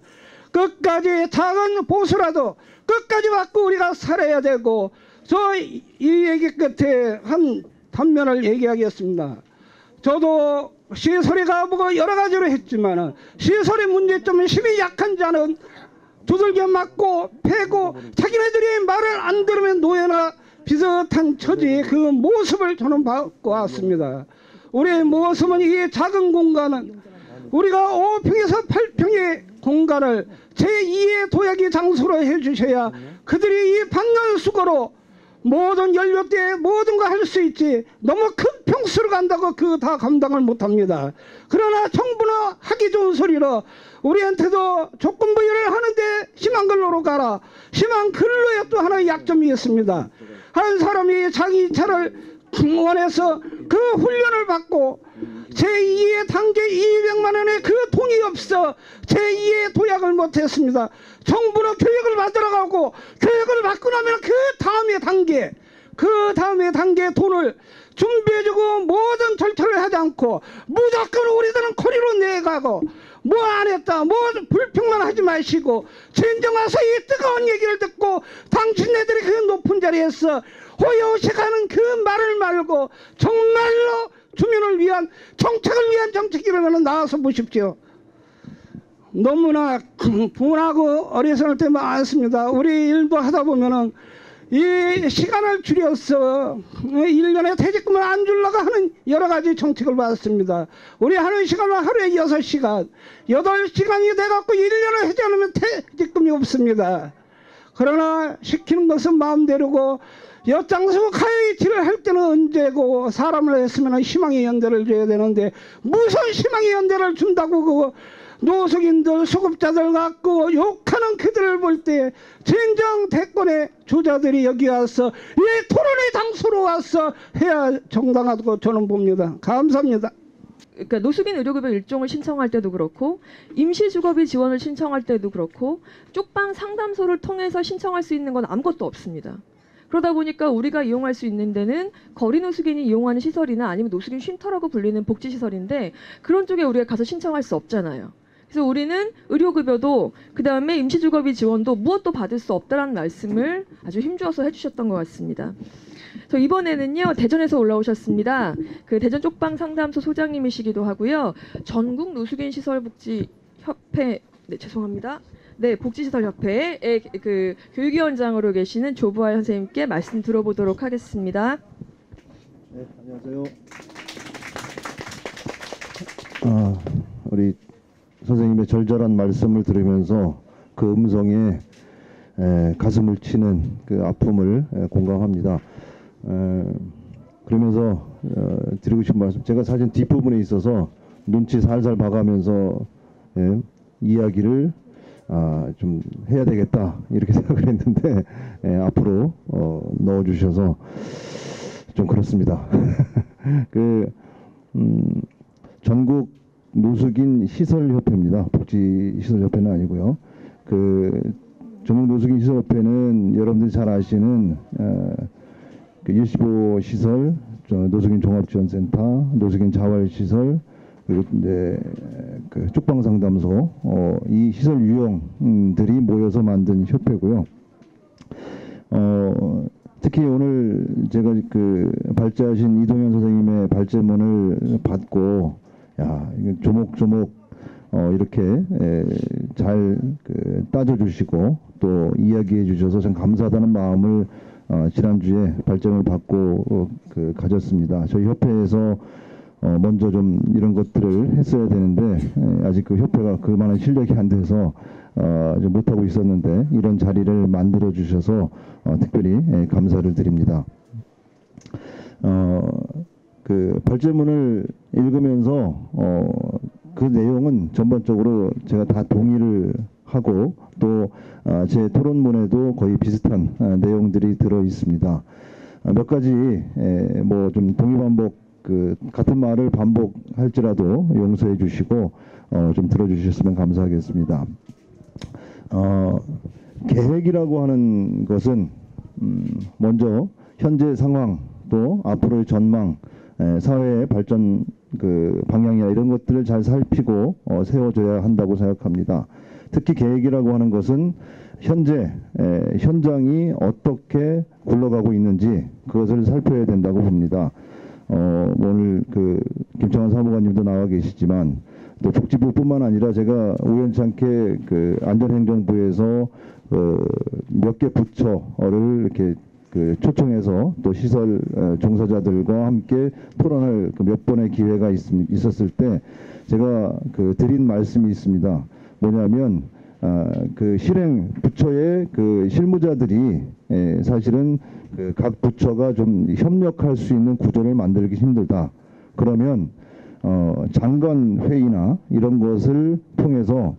Speaker 3: 끝까지 작은 보수라도 끝까지 받고 우리가 살아야 되고, 저 이 얘기 끝에 한 단면을 얘기하겠습니다. 저도 시설에 가보고 여러 가지로 했지만 시설의 문제점은 힘이 약한 자는 두들겨 맞고 패고 자기네들이 말을 안 들으면 노예나 비슷한 처지의 그 모습을 저는 받고 왔습니다. 우리의 모습은 이 작은 공간은 우리가 5평에서 8평의 공간을 제2의 도약의 장소로 해주셔야 그들이 이 받는 수고로 모든 연료대 모든 거 할 수 있지, 너무 큰 평수로 간다고 그 다 감당을 못합니다. 그러나 정부는 하기 좋은 소리로 우리한테도 조건부 일을 하는데 심한 근로로 가라. 심한 근로에 또 하나의 약점이 있습니다. 한 사람이 자기 차를 원해서 그 훈련을 받고 제2의 단계 200만 원에 그 돈이 없어 제2의 도약을 못했습니다. 정부는 교육을 받으러가고 교육을 받고 나면 그 다음에 단계 돈을 준비해주고 모든 절차를 하지 않고 무조건 우리들은 코리로 내가고 뭐 안 했다 뭐 불평만 하지 마시고 진정 와서 이 뜨거운 얘기를 듣고 당신네들이 그 높은 자리에서 호요식하는 그 말을 말고 정말로 주민을 위한 정책을 위한 정책이라면 나와서 보십시오. 너무나 분하고 어리석을 때 많습니다. 우리 일도 하다 보면은 이 시간을 줄여서 1년에 퇴직금을 안 주려고 하는 여러 가지 정책을 받았습니다. 우리 하는 시간은 하루에 6시간, 8시간이 돼갖고 1년을 하지 않으면 퇴직금이 없습니다. 그러나 시키는 것은 마음대로고 엿장수 가위질을 할 때는 언제고 사람을 했으면 희망의 연대를 줘야 되는데 무슨 희망의 연대를 준다고 그 노숙인들 수급자들 갖고 욕하는 그들을 볼 때 진정 대권의 주자들이 여기 와서 이 토론의 장소로 와서 해야 정당하다고 저는 봅니다. 감사합니다.
Speaker 1: 그러니까 노숙인 의료급여 일종을 신청할 때도 그렇고 임시주거비 지원을 신청할 때도 그렇고 쪽방 상담소를 통해서 신청할 수 있는 건 아무것도 없습니다. 그러다 보니까 우리가 이용할 수 있는 데는 거리 노숙인이 이용하는 시설이나 아니면 노숙인 쉼터라고 불리는 복지시설인데 그런 쪽에 우리가 가서 신청할 수 없잖아요. 그래서 우리는 의료급여도 그다음에 임시주거비 지원도 무엇도 받을 수 없다라는 말씀을 아주 힘주어서 해주셨던 것 같습니다. 저 이번에는요 대전에서 올라오셨습니다. 그 대전 쪽방 상담소 소장님이시기도 하고요. 전국 노숙인 시설 복지 협회 죄송합니다. 네, 복지시설협회의 그 교육위원장으로 계시는 조부아 선생님께 말씀 들어보도록 하겠습니다.
Speaker 4: 네, 안녕하세요. 우리 선생님의 절절한 말씀을 들으면서 그 음성에 가슴을 치는 그 아픔을 공감합니다. 그러면서 드리고 싶은 말씀, 제가 사실 뒷부분에 있어서 눈치 살살 봐가면서 이야기를 좀 해야 되겠다 이렇게 생각을 했는데 앞으로 넣어주셔서 좀 그렇습니다. 전국 노숙인 시설협회입니다. 복지시설협회는 아니고요. 전국 노숙인 시설협회는 여러분들이 잘 아시는 일시보 시설, 노숙인 종합지원센터, 노숙인 자활시설, 그리고 이제 쪽방 상담소 이 시설 유형들이 모여서 만든 협회고요. 특히 오늘 제가 발제하신 이동현 선생님의 발제문을 받고 이거 조목조목 이렇게 잘 따져주시고 또 이야기해 주셔서 참 감사하다는 마음을 지난주에 발제문을 받고 가졌습니다. 저희 협회에서 먼저 좀 이런 것들을 했어야 되는데 아직 그 협회가 그만한 실력이 안 돼서 못하고 있었는데 이런 자리를 만들어 주셔서 특별히 감사를 드립니다. 발제문을 읽으면서 그 내용은 전반적으로 제가 다 동의를 하고 또 제 토론문에도 거의 비슷한 내용들이 들어 있습니다. 몇 가지 뭐 좀 동의반복 같은 말을 반복할지라도 용서해 주시고 좀 들어주셨으면 감사하겠습니다. 계획이라고 하는 것은 먼저 현재 상황 또 앞으로의 전망, 사회의 발전 방향이나 이런 것들을 잘 살피고 세워져야 한다고 생각합니다. 특히 계획이라고 하는 것은 현재 현장이 어떻게 굴러가고 있는지 그것을 살펴야 된다고 봅니다. 오늘 김창완 사무관님도 나와 계시지만 또 복지부뿐만 아니라 제가 우연찮게 안전행정부에서 몇 개 부처를 이렇게 초청해서 또 시설 종사자들과 함께 토론할 몇 번의 기회가 있었을 때 제가 드린 말씀이 있습니다. 뭐냐면 실행 부처의 실무자들이 사실은 각 부처가 좀 협력할 수 있는 구조를 만들기 힘들다. 그러면 장관 회의나 이런 것을 통해서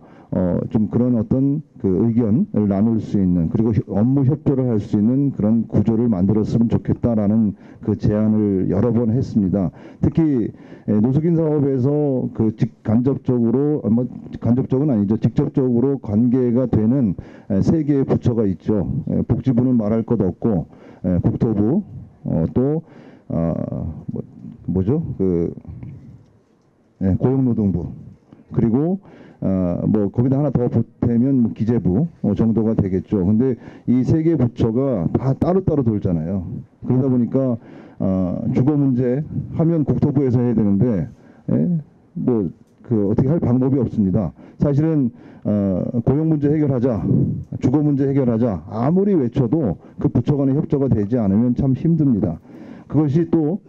Speaker 4: 좀 그런 어떤 의견을 나눌 수 있는 그리고 업무 협조를 할 수 있는 그런 구조를 만들었으면 좋겠다라는 제안을 여러 번 했습니다. 특히 노숙인 사업에서 간접적으로 간접적은 아니죠. 직접적으로 관계가 되는 세 개의 부처가 있죠. 복지부는 말할 것 없고 국토부 또 뭐죠? 고용노동부 그리고 뭐 거기다 하나 더 보태면 기재부 정도가 되겠죠. 근데 이 세 개 부처가 다 따로따로 돌잖아요. 그러다 보니까 주거 문제 하면 국토부에서 해야 되는데 뭐 어떻게 할 방법이 없습니다. 사실은 고용 문제 해결하자, 주거 문제 해결하자 아무리 외쳐도 그 부처 간의 협조가 되지 않으면 참 힘듭니다. 그것이 또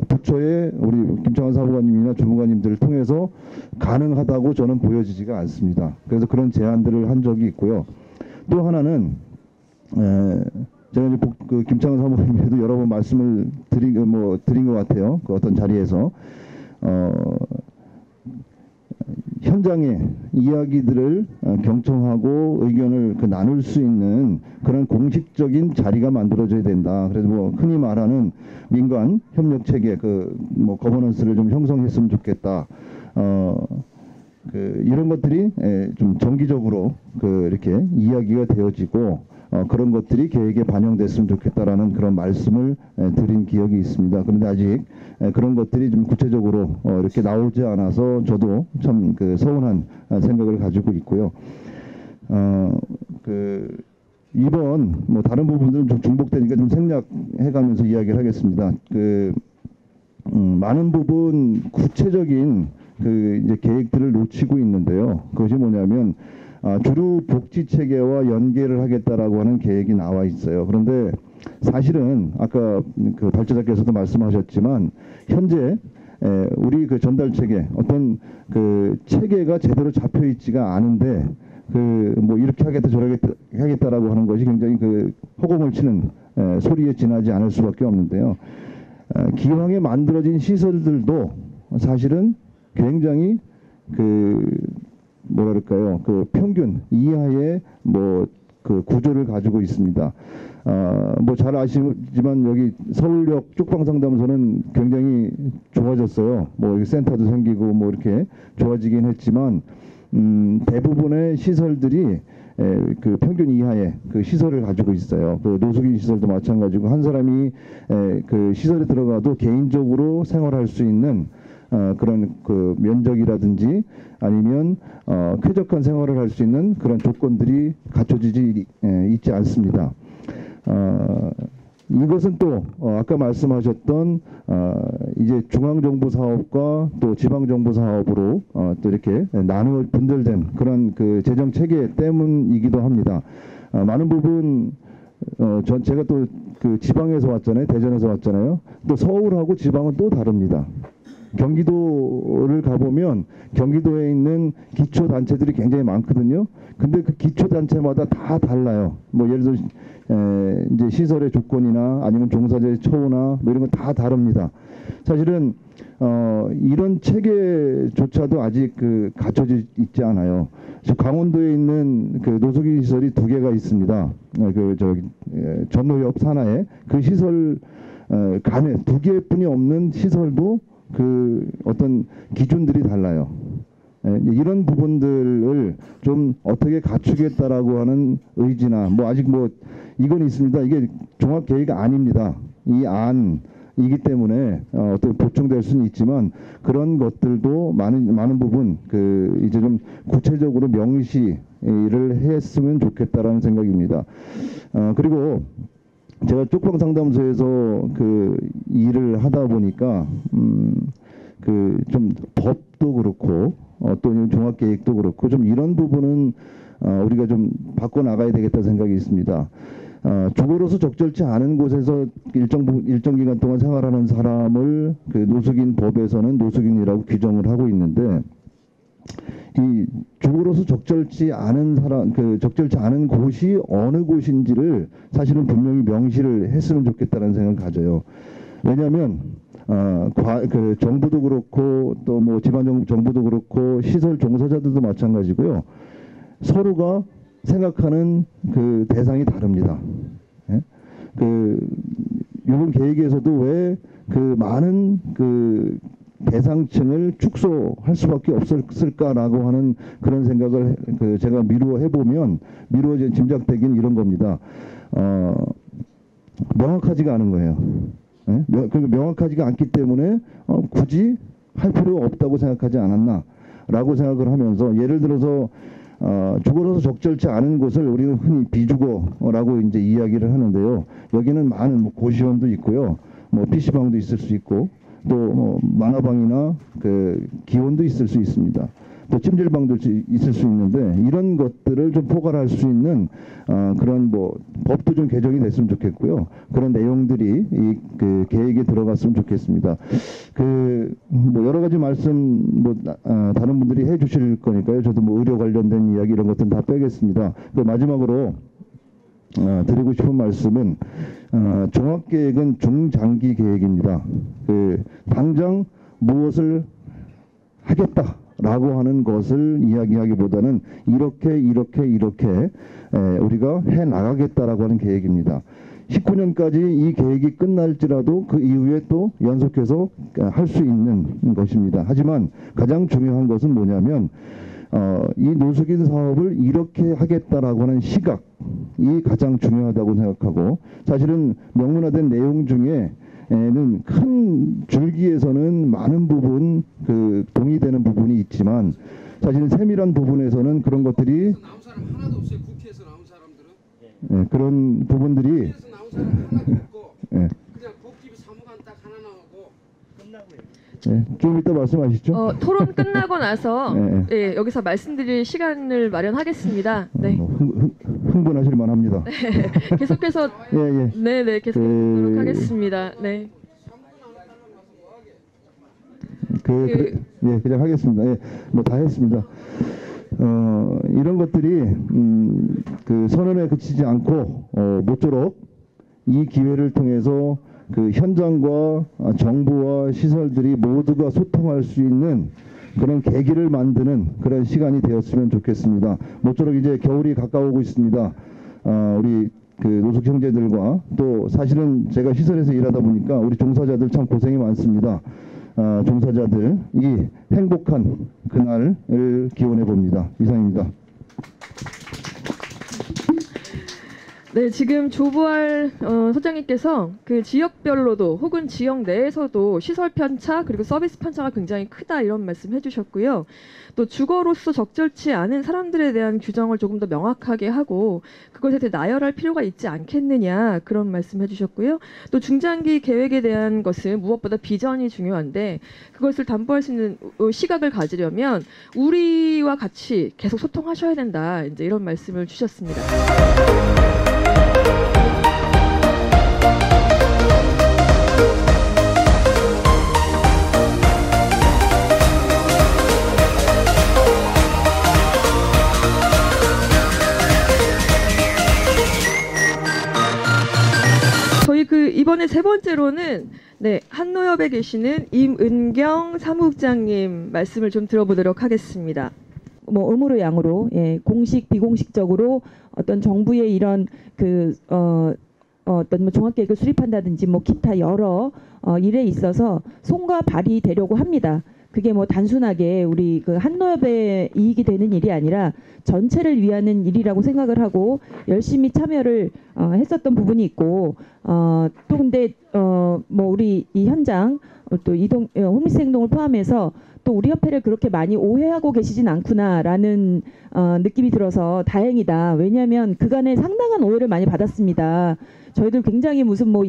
Speaker 4: 부처의 우리 김창완 사무관님이나 주무관님들을 통해서 가능하다고 저는 보여지지가 않습니다. 그래서 그런 제안들을 한 적이 있고요. 또 하나는 제가 이제 김창완 사무관님에도 여러 번 말씀을 드린 것 같아요. 어떤 자리에서 현장의 이야기들을 경청하고 의견을 나눌 수 있는 그런 공식적인 자리가 만들어져야 된다. 그래서 흔히 말하는 민관 협력 체계, 거버넌스를 좀 형성했으면 좋겠다. 이런 것들이 좀 정기적으로 이렇게 이야기가 되어지고 그런 것들이 계획에 반영됐으면 좋겠다라는 그런 말씀을 드린 기억이 있습니다. 그런데 아직 그런 것들이 좀 구체적으로 이렇게 나오지 않아서 저도 참 서운한 생각을 가지고 있고요. 이번 다른 부분들은 좀 중복되니까 좀 생략해가면서 이야기를 하겠습니다. 많은 부분 구체적인 이제 계획들을 놓치고 있는데요. 그것이 뭐냐면 주류 복지 체계와 연계를 하겠다라고 하는 계획이 나와 있어요. 그런데 사실은 아까 발제자께서도 말씀하셨지만 현재 우리 전달 체계 어떤 체계가 제대로 잡혀 있지가 않은데 이렇게 하겠다 저렇게 하겠다라고 하는 것이 굉장히 허공을 치는 소리에 지나지 않을 수밖에 없는데요. 기왕에 만들어진 시설들도 사실은 굉장히 뭐랄까요, 평균 이하의 구조를 가지고 있습니다. 잘 아시지만 여기 서울역 쪽방상담소는 굉장히 좋아졌어요. 여기 센터도 생기고 이렇게 좋아지긴 했지만 대부분의 시설들이 평균 이하의 시설을 가지고 있어요. 노숙인 시설도 마찬가지고 한 사람이 시설에 들어가도 개인적으로 생활할 수 있는 그런 면적이라든지 아니면 쾌적한 생활을 할 수 있는 그런 조건들이 갖춰지지 있지 않습니다. 이것은 또 아까 말씀하셨던 이제 중앙정부 사업과 또 지방정부 사업으로 또 이렇게 나누어 분절된 그런 재정 체계 때문이기도 합니다. 많은 부분 제가 또 지방에서 왔잖아요. 대전에서 왔잖아요. 또 서울하고 지방은 또 다릅니다. 경기도를 가보면 경기도에 있는 기초단체들이 굉장히 많거든요. 근데 그 기초단체마다 다 달라요. 예를 들어 이제 시설의 조건이나 아니면 종사자의 처우나 이런 건 다 다릅니다. 사실은 이런 체계조차도 아직 갖춰져 있지 않아요. 강원도에 있는 노숙인 시설이 2개가 있습니다. 전노 옆 산하에 그 시설 간에 두 개뿐이 없는 시설도 그 어떤 기준들이 달라요. 이런 부분들을 좀 어떻게 갖추겠다라고 하는 의지나 뭐 아직 뭐 이건 있습니다. 이게 종합 계획이 아닙니다. 이 안이기 때문에 어떻게 보충될 수는 있지만 그런 것들도 많은 부분 그 이제 좀 구체적으로 명시를 했으면 좋겠다라는 생각입니다. 그리고 제가 쪽방 상담소에서 그 일을 하다 보니까 그 좀 법도 그렇고 또 종합 계획도 그렇고 좀 이런 부분은 우리가 좀 바꿔 나가야 되겠다 생각이 있습니다. 주거로서 적절치 않은 곳에서 일정 기간 동안 생활하는 사람을 그 노숙인 법에서는 노숙인이라고 규정을 하고 있는데 이 주거로서 적절치 않은 적절치 않은 곳이 어느 곳인지를 사실은 분명히 명시를 했으면 좋겠다는 생각을 가져요. 왜냐하면 그 정부도 그렇고 또 뭐 지방 정부도 그렇고 시설 종사자들도 마찬가지고요. 서로가 생각하는 그 대상이 다릅니다. 예? 그 이번 계획에서도 왜 그 많은 그 대상층을 축소할 수밖에 없었을까라고 하는 그런 생각을 그 제가 미루어 짐작되긴 이런 겁니다. 명확하지가 않은 거예요. 예? 명확하지가 않기 때문에 굳이 할 필요가 없다고 생각하지 않았나라고 생각을 하면서 예를 들어서 주거로서 적절치 않은 곳을 우리는 흔히 비주거라고 이제 이야기를 하는데요. 여기는 많은 뭐 고시원도 있고요, 뭐 PC방도 있을 수 있고 또 만화방이나 그 기원도 있을 수 있습니다. 또 찜질방도 있을 수 있는데 이런 것들을 좀 포괄할 수 있는 그런 뭐 법도 좀 개정이 됐으면 좋겠고요. 그런 내용들이 이 그 계획에 들어갔으면 좋겠습니다. 그 뭐 여러 가지 말씀 뭐 다른 분들이 해주실 거니까요. 저도 뭐 의료 관련된 이야기 이런 것들은 다 빼겠습니다. 그 마지막으로 드리고 싶은 말씀은 종합계획은 중장기 계획입니다. 그 당장 무엇을 하겠다라고 하는 것을 이야기하기보다는 이렇게 우리가 해 나가겠다라고 하는 계획입니다. 19년까지 이 계획이 끝날지라도 그 이후에 또 연속해서 할 수 있는 것입니다. 하지만 가장 중요한 것은 뭐냐면 이 노숙인 사업을 이렇게 하겠다라고 하는 시각이 가장 중요하다고 생각하고 사실은 명문화된 내용 중에는 큰 줄기에서는 많은 부분 그 동의되는 부분이 있지만 사실은 세밀한 부분에서는 그런 것들이
Speaker 5: 나온 사람 하나도 없어요. 국회에서 나온 사람들은.
Speaker 4: 예, 그런 부분들이
Speaker 5: 국회에서 나온 사람 하나도 없고
Speaker 4: 예,
Speaker 5: 그냥 복지비 사무관 딱 하나 나오고.
Speaker 4: 좀 이따 말씀하시죠.
Speaker 1: 토론 끝나고 나서
Speaker 4: 네.
Speaker 1: 예, 여기서 말씀드릴 시간을 마련하겠습니다. 네.
Speaker 4: 흥분하실 만합니다.
Speaker 1: 계속해서
Speaker 4: 예.
Speaker 1: 네네 계속하도록 하겠습니다. 네.
Speaker 4: 그냥 하겠습니다. 예, 뭐 다 했습니다. 이런 것들이 그 선언에 그치지 않고 모쪼록 이 기회를 통해서 그 현장과 정부와 시설들이 모두가 소통할 수 있는 그런 계기를 만드는 그런 시간이 되었으면 좋겠습니다. 모쪼록 이제 겨울이 가까우고 있습니다. 우리 그 노숙 형제들과 또 사실은 제가 시설에서 일하다 보니까 우리 종사자들 참 고생이 많습니다. 종사자들이 행복한 그날을 기원해 봅니다. 이상입니다.
Speaker 1: 네, 지금 조부할 소장님께서 그 지역별로도 혹은 지역 내에서도 시설 편차 그리고 서비스 편차가 굉장히 크다 이런 말씀 해주셨고요. 또 주거로서 적절치 않은 사람들에 대한 규정을 조금 더 명확하게 하고 그것에 대해 나열할 필요가 있지 않겠느냐 그런 말씀 해주셨고요. 또 중장기 계획에 대한 것은 무엇보다 비전이 중요한데 그것을 담보할 수 있는 시각을 가지려면 우리와 같이 계속 소통하셔야 된다 이제 이런 말씀을 주셨습니다. 저희 그 이번에 세 번째로는 네, 한노협에 계시는 임은경 사무국장님 말씀을 좀 들어보도록 하겠습니다.
Speaker 6: 뭐 음으로 양으로 예, 공식 비공식적으로 어떤 정부의 이런 그 어떤 뭐 종합계획을 수립한다든지 뭐 기타 여러 일에 있어서 손과 발이 되려고 합니다. 그게 뭐 단순하게 우리 그 한노협의 이익이 되는 일이 아니라 전체를 위하는 일이라고 생각을 하고 열심히 참여를 했었던 부분이 있고 또 근데 뭐 우리 이 현장 또 이동 홈리스 행동을 포함해서 또 우리 협회를 그렇게 많이 오해하고 계시진 않구나라는 느낌이 들어서 다행이다. 왜냐하면 그간에 상당한 오해를 많이 받았습니다. 저희들 굉장히 무슨 뭐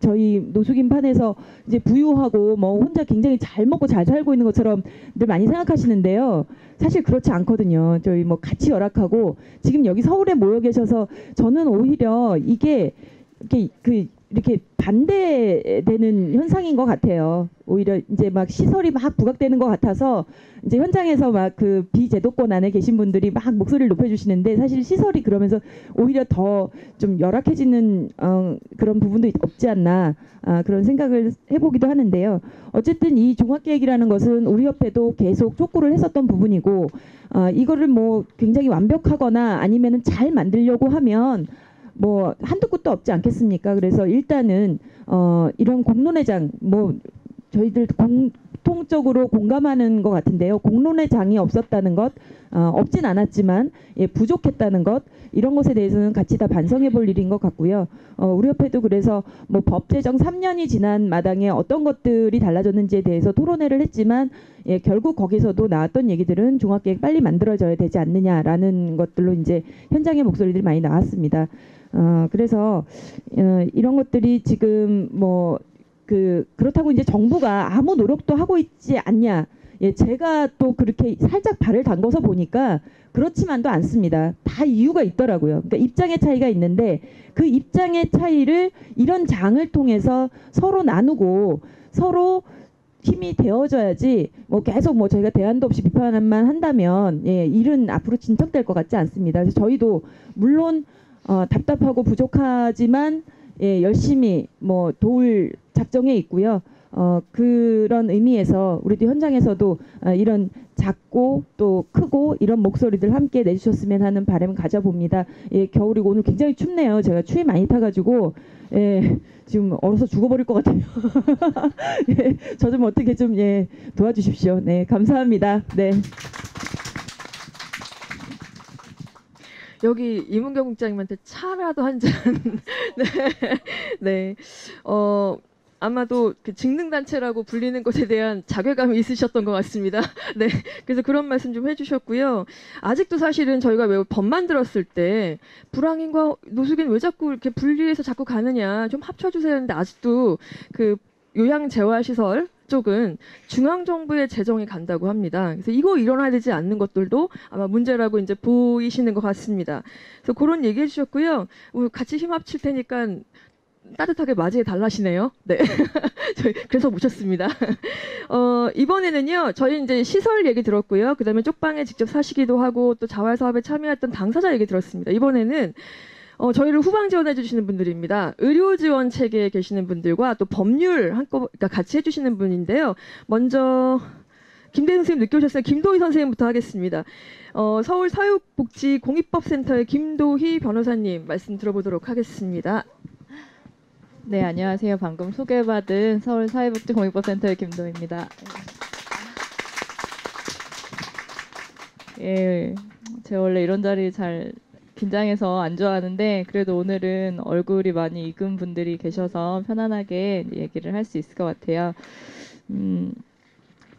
Speaker 6: 저희 노숙인판에서 이제 부유하고 뭐 혼자 굉장히 잘 먹고 잘 살고 있는 것처럼 들 많이 생각하시는데요. 사실 그렇지 않거든요. 저희 뭐 같이 열악하고 지금 여기 서울에 모여 계셔서 저는 오히려 이게 이렇게 반대되는 현상인 것 같아요. 오히려 이제 막 시설이 막 부각되는 것 같아서 이제 현장에서 막 그 비제도권 안에 계신 분들이 막 목소리를 높여주시는데 사실 시설이 그러면서 오히려 더 좀 열악해지는 그런 부분도 없지 않나 그런 생각을 해보기도 하는데요. 어쨌든 이 종합계획이라는 것은 우리 협회도 계속 촉구를 했었던 부분이고 이거를 뭐 굉장히 완벽하거나 아니면은 잘 만들려고 하면 뭐 한두 끝도 없지 않겠습니까? 그래서 일단은 이런 공론회장 뭐 저희들 공통적으로 공감하는 것 같은데요. 공론회장이 없었다는 것, 없진 않았지만 부족했다는 것 이런 것에 대해서는 같이 다 반성해 볼 일인 것 같고요. 우리 협회도 그래서 뭐 법 제정 3년이 지난 마당에 어떤 것들이 달라졌는지에 대해서 토론회를 했지만 결국 거기서도 나왔던 얘기들은 종합계획 빨리 만들어져야 되지 않느냐라는 것들로 이제 현장의 목소리들이 많이 나왔습니다. 그래서 이런 것들이 지금 뭐 그렇다고 이제 정부가 아무 노력도 하고 있지 않냐. 제가 또 그렇게 살짝 발을 담궈서 보니까 그렇지만도 않습니다. 다 이유가 있더라고요. 그러니까 입장의 차이가 있는데 그 입장의 차이를 이런 장을 통해서 서로 나누고 서로 힘이 되어져야지 뭐 계속 뭐 저희가 대안도 없이 비판만 한다면 일은 앞으로 진척될 것 같지 않습니다. 그래서 저희도 물론 답답하고 부족하지만 열심히 뭐 도울 작정에 있고요. 그런 의미에서 우리도 현장에서도 이런 작고 또 크고 이런 목소리들 함께 내주셨으면 하는 바람을 가져봅니다. 겨울이고 오늘 굉장히 춥네요. 제가 추위 많이 타가지고 지금 얼어서 죽어버릴 것 같아요. 저 좀 어떻게 좀 도와주십시오. 네, 감사합니다. 네.
Speaker 1: 여기 이문경 국장님한테 차라도 한 잔. 네. 아마도 그 직능단체라고 불리는 것에 대한 자괴감이 있으셨던 것 같습니다. 네. 그래서 그런 말씀 좀 해주셨고요. 아직도 사실은 저희가 왜 법 만들었을 때 불황인과 노숙인 왜 자꾸 이렇게 분리해서 자꾸 가느냐 좀 합쳐주세요 했는데 아직도 그 요양재활시설 쪽은 중앙정부의 재정이 간다고 합니다. 그래서 이거 일어나야 되지 않는 것들도 아마 문제라고 이제 보이시는 것 같습니다. 그래서 그런 얘기해 주셨고요. 우리 같이 힘 합칠 테니까 따뜻하게 맞이해 달라시네요. 네. 저희 그래서 모셨습니다. 이번에는요. 저희 이제 시설 얘기 들었고요. 그다음에 쪽방에 직접 사시기도 하고 또 자활 사업에 참여했던 당사자 얘기 들었습니다. 이번에는 저희를 후방 지원해 주시는 분들입니다. 의료 지원 체계에 계시는 분들과 또 법률 그러니까 같이 해주시는 분인데요. 먼저 김대희 선생님 늦게 오셨어요. 김도희 선생님부터 하겠습니다. 서울 사육복지공익법센터의 김도희 변호사님 말씀 들어보도록 하겠습니다.
Speaker 7: 네, 안녕하세요. 방금 소개받은 서울 사회복지공익법센터의 김도희입니다. 제가 원래 이런 자리 잘 긴장해서 안 좋아하는데 그래도 오늘은 얼굴이 많이 익은 분들이 계셔서 편안하게 얘기를 할 수 있을 것 같아요.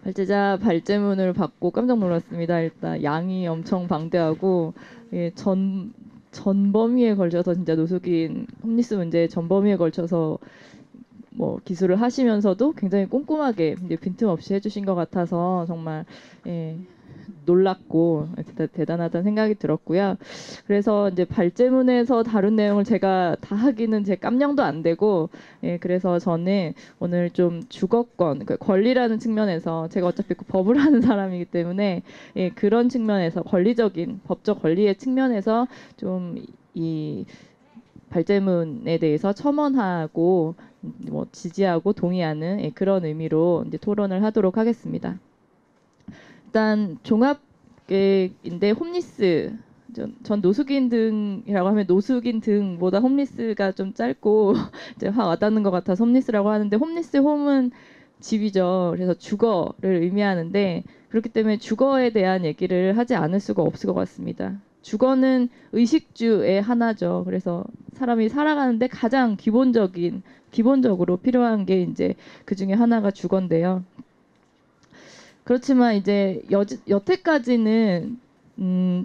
Speaker 7: 발제자 발제문을 받고 깜짝 놀랐습니다. 일단 양이 엄청 방대하고 전범위에 걸쳐서 진짜 노숙인 홈리스 문제의 전범위에 걸쳐서 뭐 기술을 하시면서도 굉장히 꼼꼼하게 이제 빈틈없이 해주신 것 같아서 정말 놀랍고 대단하다는 생각이 들었고요. 그래서 이제 발제문에서 다룬 내용을 제가 다 하기는 제 깜냥도 안 되고 그래서 저는 오늘 좀 주거권, 그러니까 권리라는 측면에서 제가 어차피 그 법을 하는 사람이기 때문에 그런 측면에서 권리적인 법적 권리의 측면에서 좀 이 발제문에 대해서 첨언하고 뭐 지지하고 동의하는 그런 의미로 이제 토론을 하도록 하겠습니다. 일단 종합계획인데 홈리스는 전 노숙인 등이라고 하면 노숙인 등보다 홈리스가 좀 짧고 이제 확 와닿는 것 같아서 홈리스라고 하는데, 홈리스 홈은 집이죠. 그래서 주거를 의미하는데, 그렇기 때문에 주거에 대한 얘기를 하지 않을 수가 없을 것 같습니다. 주거는 의식주의 하나죠. 그래서 사람이 살아가는데 가장 기본적으로 필요한 게 이제 그 중에 하나가 주거인데요. 그렇지만 이제 여태까지는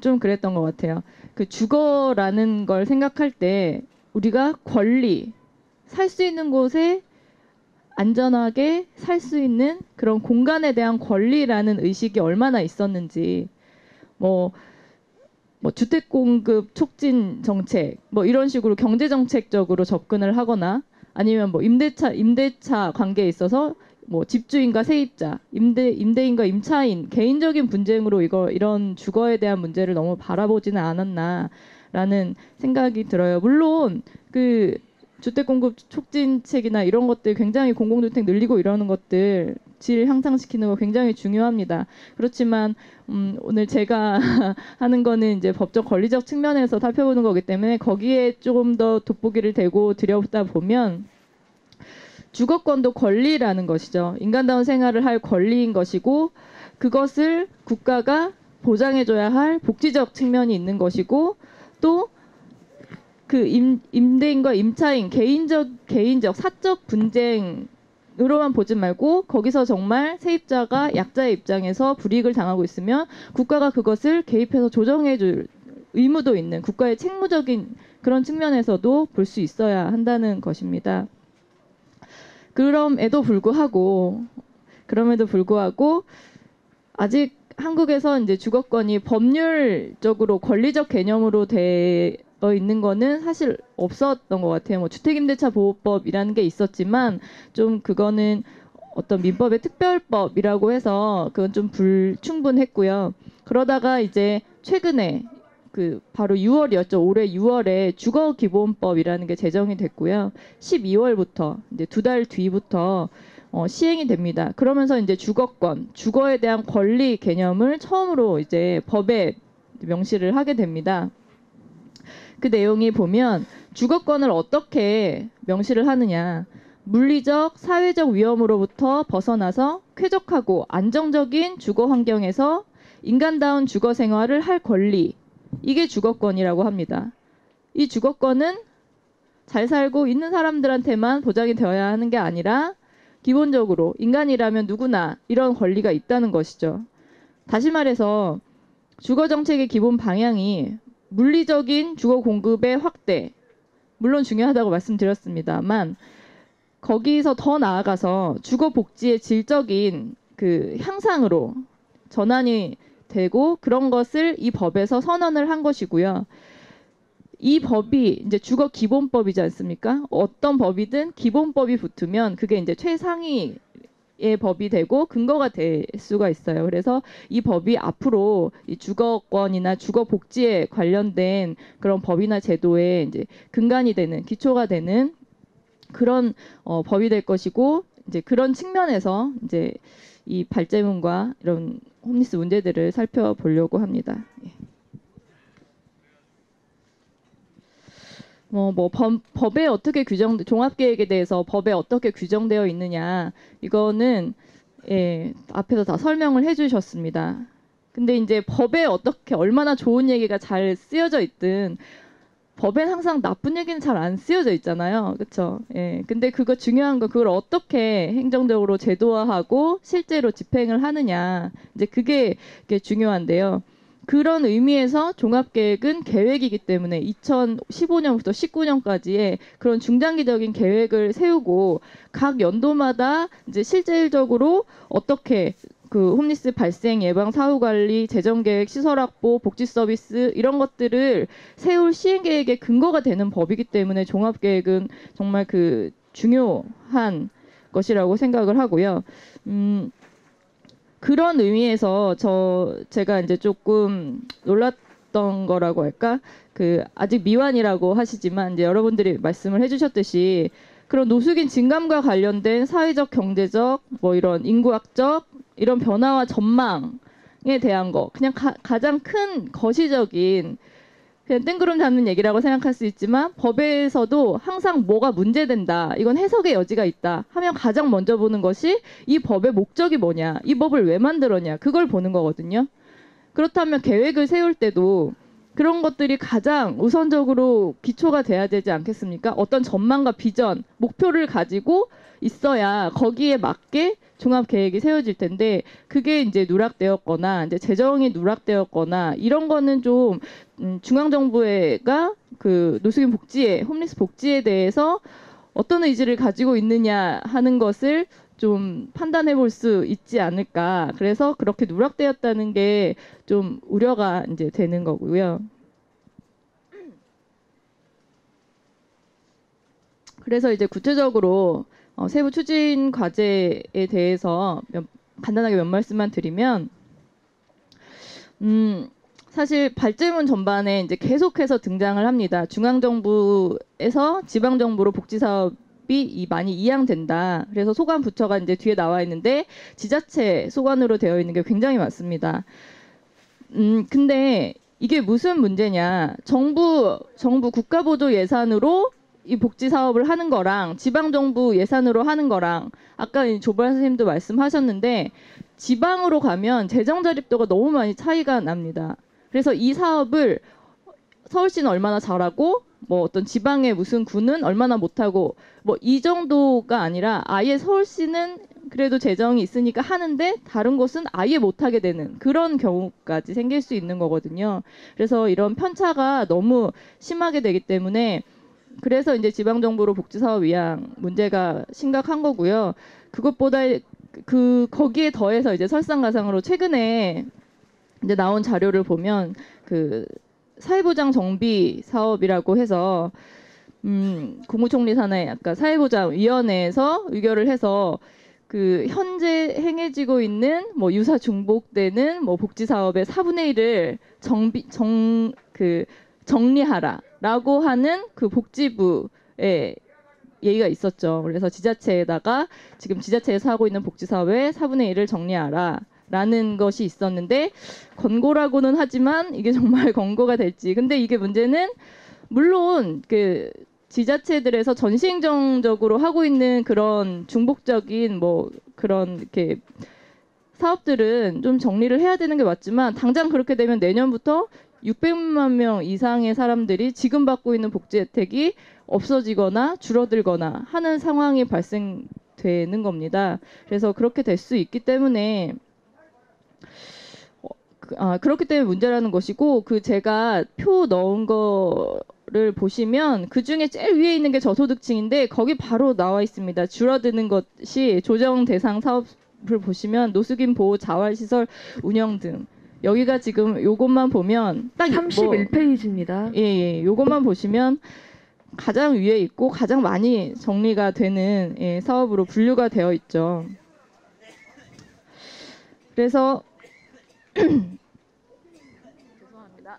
Speaker 7: 좀 그랬던 것 같아요. 그 주거라는 걸 생각할 때 우리가 권리, 살 수 있는 곳에 안전하게 살 수 있는 그런 공간에 대한 권리라는 의식이 얼마나 있었는지, 뭐 주택 공급 촉진 정책 뭐 이런 식으로 경제 정책적으로 접근을 하거나, 아니면 뭐 임대차 관계에 있어서 뭐 집주인과 세입자, 임대인과 임차인 개인적인 분쟁으로 이런 주거에 대한 문제를 너무 바라보지는 않았나라는 생각이 들어요. 물론 그 주택 공급 촉진책이나 이런 것들, 굉장히 공공주택 늘리고 이러는 것들 질 향상시키는 거 굉장히 중요합니다. 그렇지만 오늘 제가 하는 거는 이제 법적 권리적 측면에서 살펴보는 거기 때문에 거기에 조금 더 돋보기를 대고 들여다 보면, 주거권도 권리라는 것이죠. 인간다운 생활을 할 권리인 것이고, 그것을 국가가 보장해줘야 할 복지적 측면이 있는 것이고, 또 그 임대인과 임차인 개인적 사적 분쟁으로만 보지 말고, 거기서 정말 세입자가 약자의 입장에서 불이익을 당하고 있으면 국가가 그것을 개입해서 조정해줄 의무도 있는 국가의 책무적인 그런 측면에서도 볼 수 있어야 한다는 것입니다. 그럼에도 불구하고 아직 한국에서 이제 주거권이 법률적으로 권리적 개념으로 되어 있는 거는 사실 없었던 것 같아요. 뭐 주택임대차 보호법이라는 게 있었지만 좀 그거는 어떤 민법의 특별법이라고 해서 그건 좀 불충분했고요. 그러다가 이제 최근에 그 바로 6월이었죠. 올해 6월에 주거기본법이라는 게 제정이 됐고요. 12월부터 이제 2달 뒤부터 시행이 됩니다. 그러면서 이제 주거권, 주거에 대한 권리 개념을 처음으로 이제 법에 명시를 하게 됩니다. 그 내용이 보면 주거권을 어떻게 명시를 하느냐. 물리적, 사회적 위험으로부터 벗어나서 쾌적하고 안정적인 주거 환경에서 인간다운 주거 생활을 할 권리. 이게 주거권이라고 합니다. 이 주거권은 잘 살고 있는 사람들한테만 보장이 되어야 하는 게 아니라 기본적으로 인간이라면 누구나 이런 권리가 있다는 것이죠. 다시 말해서 주거정책의 기본 방향이 물리적인 주거 공급의 확대, 물론 중요하다고 말씀드렸습니다만, 거기서 더 나아가서 주거 복지의 질적인 그 향상으로 전환이 되고, 그런 것을 이 법에서 선언을 한 것이고요. 이 법이 이제 주거 기본법이지 않습니까? 어떤 법이든 기본법이 붙으면 그게 이제 최상위의 법이 되고 근거가 될 수가 있어요. 그래서 이 법이 앞으로 이 주거권이나 주거 복지에 관련된 그런 법이나 제도에 이제 근간이 되는, 기초가 되는 그런 법이 될 것이고, 이제 그런 측면에서 이제 이 발제문과 이런 홈리스 문제들을 살펴보려고 합니다. 예. 법에 어떻게 종합계획에 대해서 법에 어떻게 규정되어 있느냐, 이거는 앞에서 다 설명을 해주셨습니다. 근데 이제 법에 어떻게 얼마나 좋은 얘기가 잘 쓰여져 있든 법엔 항상 나쁜 얘기는 잘 안 쓰여져 있잖아요, 그렇죠? 예. 근데 중요한 건 그걸 어떻게 행정적으로 제도화하고 실제로 집행을 하느냐, 이제 그게 중요한데요. 그런 의미에서 종합계획은 계획이기 때문에 2015년부터 19년까지의 그런 중장기적인 계획을 세우고 각 연도마다 이제 실질적으로 어떻게 그 홈리스 발생 예방 사후 관리, 재정 계획, 시설 확보, 복지 서비스 이런 것들을 세울 시행 계획의 근거가 되는 법이기 때문에 종합계획은 정말 그 중요한 것이라고 생각을 하고요. 그런 의미에서 제가 이제 조금 놀랐던 거라고 할까? 그 아직 미완이라고 하시지만 이제 여러분들이 말씀을 해주셨듯이 그런 노숙인 증감과 관련된 사회적, 경제적, 뭐 이런 인구학적 이런 변화와 전망을 대한 거, 그냥 가장 큰 거시적인 그냥 뜬구름 잡는 얘기라고 생각할 수 있지만 법에서도 항상 뭐가 문제된다, 이건 해석의 여지가 있다 하면 가장 먼저 보는 것이 이 법의 목적이 뭐냐, 이 법을 왜 만들었냐, 그걸 보는 거거든요. 그렇다면 계획을 세울 때도 그런 것들이 가장 우선적으로 기초가 돼야 되지 않겠습니까? 어떤 전망과 비전, 목표를 가지고 있어야 거기에 맞게 종합 계획이 세워질 텐데, 그게 이제 누락되었거나 이제 재정이 누락되었거나 이런 거는 좀 중앙 정부가 그 노숙인 복지에, 홈리스 복지에 대해서 어떤 의지를 가지고 있느냐 하는 것을 좀 판단해 볼 수 있지 않을까. 그래서 그렇게 누락되었다는 게 좀 우려가 이제 되는 거고요. 그래서 이제 구체적으로 세부 추진 과제에 대해서 간단하게 몇 말씀만 드리면, 사실 발제문 전반에 이제 계속해서 등장을 합니다. 중앙 정부에서 지방 정부로 복지 사업이 많이 이양된다. 그래서 소관 부처가 이제 뒤에 나와 있는데 지자체 소관으로 되어 있는 게 굉장히 많습니다. 근데 이게 무슨 문제냐? 정부 국가보조 예산으로 이 복지 사업을 하는 거랑 지방 정부 예산으로 하는 거랑, 아까 조발 선생님도 말씀하셨는데 지방으로 가면 재정 자립도가 너무 많이 차이가 납니다. 그래서 이 사업을 서울시는 얼마나 잘하고 뭐 어떤 지방의 무슨 구는 얼마나 못하고 뭐 이 정도가 아니라 아예 서울시는 그래도 재정이 있으니까 하는데 다른 곳은 아예 못하게 되는 그런 경우까지 생길 수 있는 거거든요. 그래서 이런 편차가 너무 심하게 되기 때문에, 그래서 이제 지방정부로 복지사업 이양 문제가 심각한 거고요. 그것보다 거기에 더해서 이제 설상가상으로 최근에 이제 나온 자료를 보면 그 사회보장 정비 사업이라고 해서 국무총리 산하의 아까 사회보장위원회에서 의결을 해서 그 현재 행해지고 있는 뭐 유사 중복되는 뭐 복지 사업의 4분의 1을 정리하라라고 하는 그 복지부의 얘기가 있었죠. 그래서 지자체에다가 지금 지자체에서 하고 있는 복지 사업의 4분의 1을 정리하라라는 것이 있었는데, 권고라고는 하지만 이게 정말 권고가 될지. 근데 이게 문제는 물론 그 지자체들에서 전시행정적으로 하고 있는 그런 중복적인 뭐 그런 이렇게 사업들은 좀 정리를 해야 되는 게 맞지만, 당장 그렇게 되면 내년부터 600만 명 이상의 사람들이 지금 받고 있는 복지 혜택이 없어지거나 줄어들거나 하는 상황이 발생되는 겁니다. 그래서 그렇게 될 수 있기 때문에 그렇기 때문에 문제라는 것이고, 그 제가 표 넣은 거를 보시면 그 중에 제일 위에 있는 게 저소득층인데 거기 바로 나와 있습니다. 줄어드는 것이 조정 대상 사업을 보시면 노숙인 보호 자활시설 운영 등, 여기가 지금 요것만 보면 딱
Speaker 1: 31페이지입니다.
Speaker 7: 예, 요것만 보시면 가장 위에 있고 가장 많이 정리가 되는 사업으로 분류가 되어 있죠. 그래서 죄송합니다.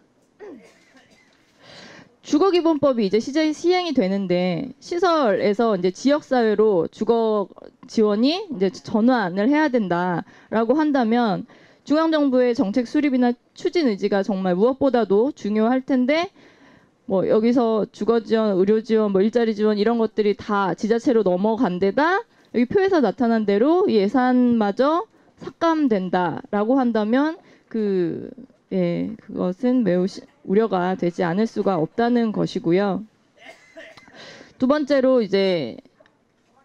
Speaker 7: 주거기본법이 이제 시행이 되는데, 시설에서 이제 지역사회로 주거 지원이 이제 전환을 해야 된다라고 한다면 중앙정부의 정책 수립이나 추진 의지가 정말 무엇보다도 중요할 텐데, 뭐 여기서 주거 지원, 의료 지원, 뭐 일자리 지원 이런 것들이 다 지자체로 넘어간 데다 여기 표에서 나타난 대로 예산마저 삭감된다라고 한다면 그것은 매우 우려가 되지 않을 수가 없다는 것이고요. 두 번째로 이제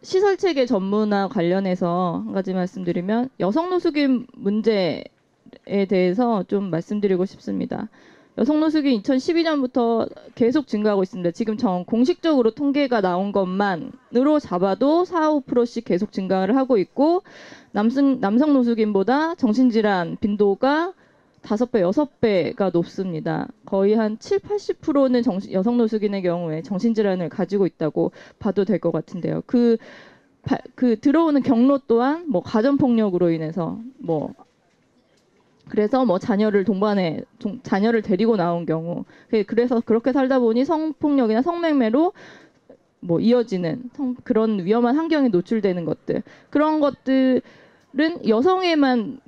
Speaker 7: 시설체계 전문화 관련해서 한 가지 말씀드리면, 여성 노숙인 문제에 대해서 좀 말씀드리고 싶습니다. 여성 노숙인 2012년부터 계속 증가하고 있습니다. 지금 공식적으로 통계가 나온 것만으로 잡아도 4~5%씩 계속 증가를 하고 있고, 남성 노숙인보다 정신질환 빈도가 5배, 6배가 높습니다. 거의 한 70~80%는 여성 노숙인의 경우에 정신질환을 가지고 있다고 봐도 될 것 같은데요. 그 들어오는 경로 또한 뭐 가정폭력으로 인해서 그래서 자녀를 자녀를 데리고 나온 경우, 그래서 그렇게 살다 보니 성폭력이나 성매매로 이어지는 그런 위험한 환경에 노출되는 것들, 그런 것들은 여성에만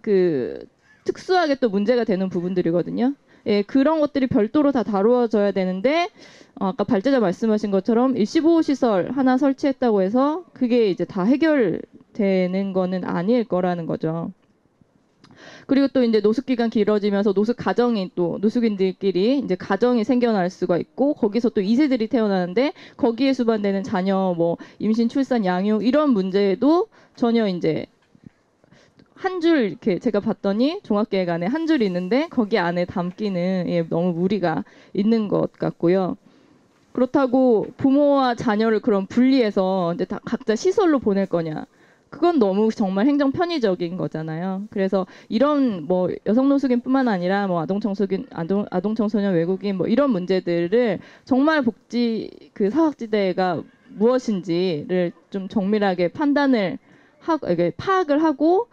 Speaker 7: 특수하게 또 문제가 되는 부분들이거든요. 예, 그런 것들이 별도로 다 다루어져야 되는데 아까 발제자 말씀하신 것처럼 일시보호 시설 하나 설치했다고 해서 그게 이제 다 해결되는 거는 아닐 거라는 거죠. 그리고 또 이제 노숙 기간 길어지면서 노숙 가정이 또 노숙인들끼리 이제 가정이 생겨날 수가 있고 거기서 또 2세들이 태어나는데 거기에 수반되는 자녀 뭐 임신, 출산, 양육 이런 문제도 전혀 이제 한 줄 이렇게 제가 봤더니 종합계획 안에 한 줄이 있는데 거기 안에 담기는 예, 너무 무리가 있는 것 같고요. 그렇다고 부모와 자녀를 그럼 분리해서 이제 다 각자 시설로 보낼 거냐? 그건 너무 정말 행정 편의적인 거잖아요. 그래서 이런 뭐 여성 노숙인뿐만 아니라 뭐 아동 청소년 외국인 뭐 이런 문제들을 정말 복지 그 사각지대가 무엇인지를 좀 정밀하게 판단을 하고 이게 파악을 하고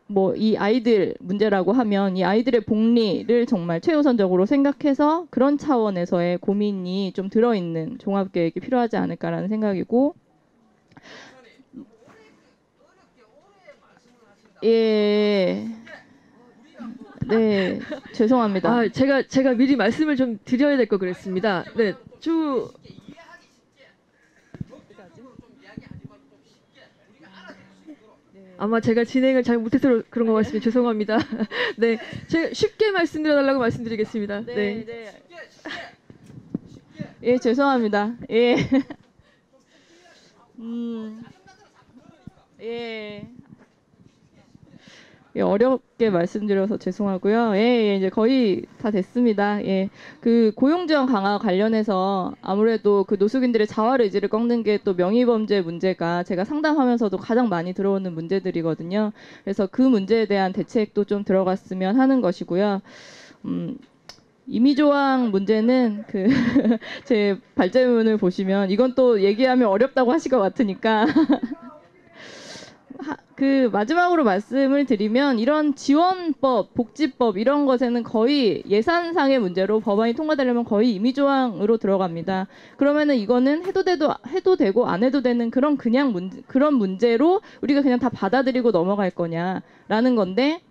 Speaker 7: 뭐 이 아이들 문제라고 하면 이 아이들의 복리를 정말 최우선적으로 생각해서 그런 차원에서의 고민이 좀 들어있는 종합계획이 필요하지 않을까라는 생각이고 예. 네. 죄송합니다.
Speaker 1: 아, 제가 미리 말씀을 좀 드려야 될 거 그랬습니다. 네. 아마 제가 진행을 잘 못해서 그런 것 같습니다. 죄송합니다. 네, 제가 쉽게 말씀드려달라고 말씀드리겠습니다. 네.
Speaker 7: 예, 죄송합니다. 예. 예. 예, 어렵게 말씀드려서 죄송하고요. 예, 이제 거의 다 됐습니다. 예, 그 고용지원 강화 관련해서 아무래도 그 노숙인들의 자활 의지를 꺾는 게 또 명의범죄 문제가 제가 상담하면서도 가장 많이 들어오는 문제들이거든요. 그래서 그 문제에 대한 대책도 좀 들어갔으면 하는 것이고요. 임의조항 문제는 그 제 발제문을 보시면 이건 또 얘기하면 어렵다고 하실 것 같으니까. 그 마지막으로 말씀을 드리면 이런 지원법, 복지법 이런 것에는 거의 예산상의 문제로 법안이 통과되려면 거의 임의조항으로 들어갑니다. 그러면은 이거는 해도 되고 안 해도 되는 그런 그런 문제로 우리가 그냥 다 받아들이고 넘어갈 거냐라는 건데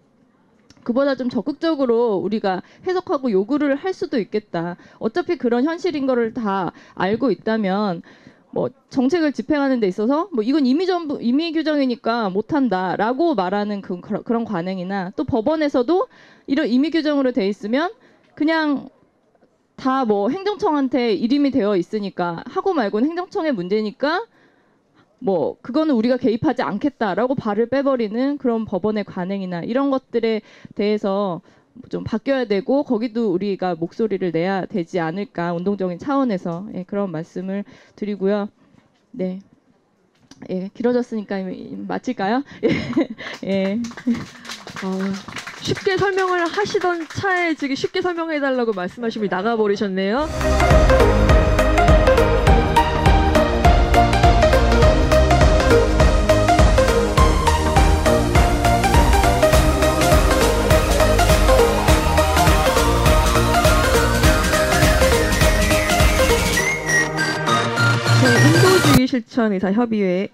Speaker 7: 그보다 좀 적극적으로 우리가 해석하고 요구를 할 수도 있겠다. 어차피 그런 현실인 거를 다 알고 있다면 뭐 정책을 집행하는 데 있어서 뭐 이건 임의 규정이니까 못한다라고 말하는 그런 관행이나 또 법원에서도 이런 임의 규정으로 돼 있으면 그냥 다 뭐 행정청한테 일임이 되어 있으니까 하고 말고는 행정청의 문제니까 뭐 그거는 우리가 개입하지 않겠다라고 발을 빼버리는 그런 법원의 관행이나 이런 것들에 대해서 좀 바뀌어야 되고 거기도 우리가 목소리를 내야 되지 않을까 운동적인 차원에서 예, 그런 말씀을 드리고요. 네, 예, 길어졌으니까 마칠까요? 예.
Speaker 1: 쉽게 설명을 하시던 차에 지금 쉽게 설명해달라고 말씀하시면 나가버리셨네요. 인도주의 실천 의사 협의회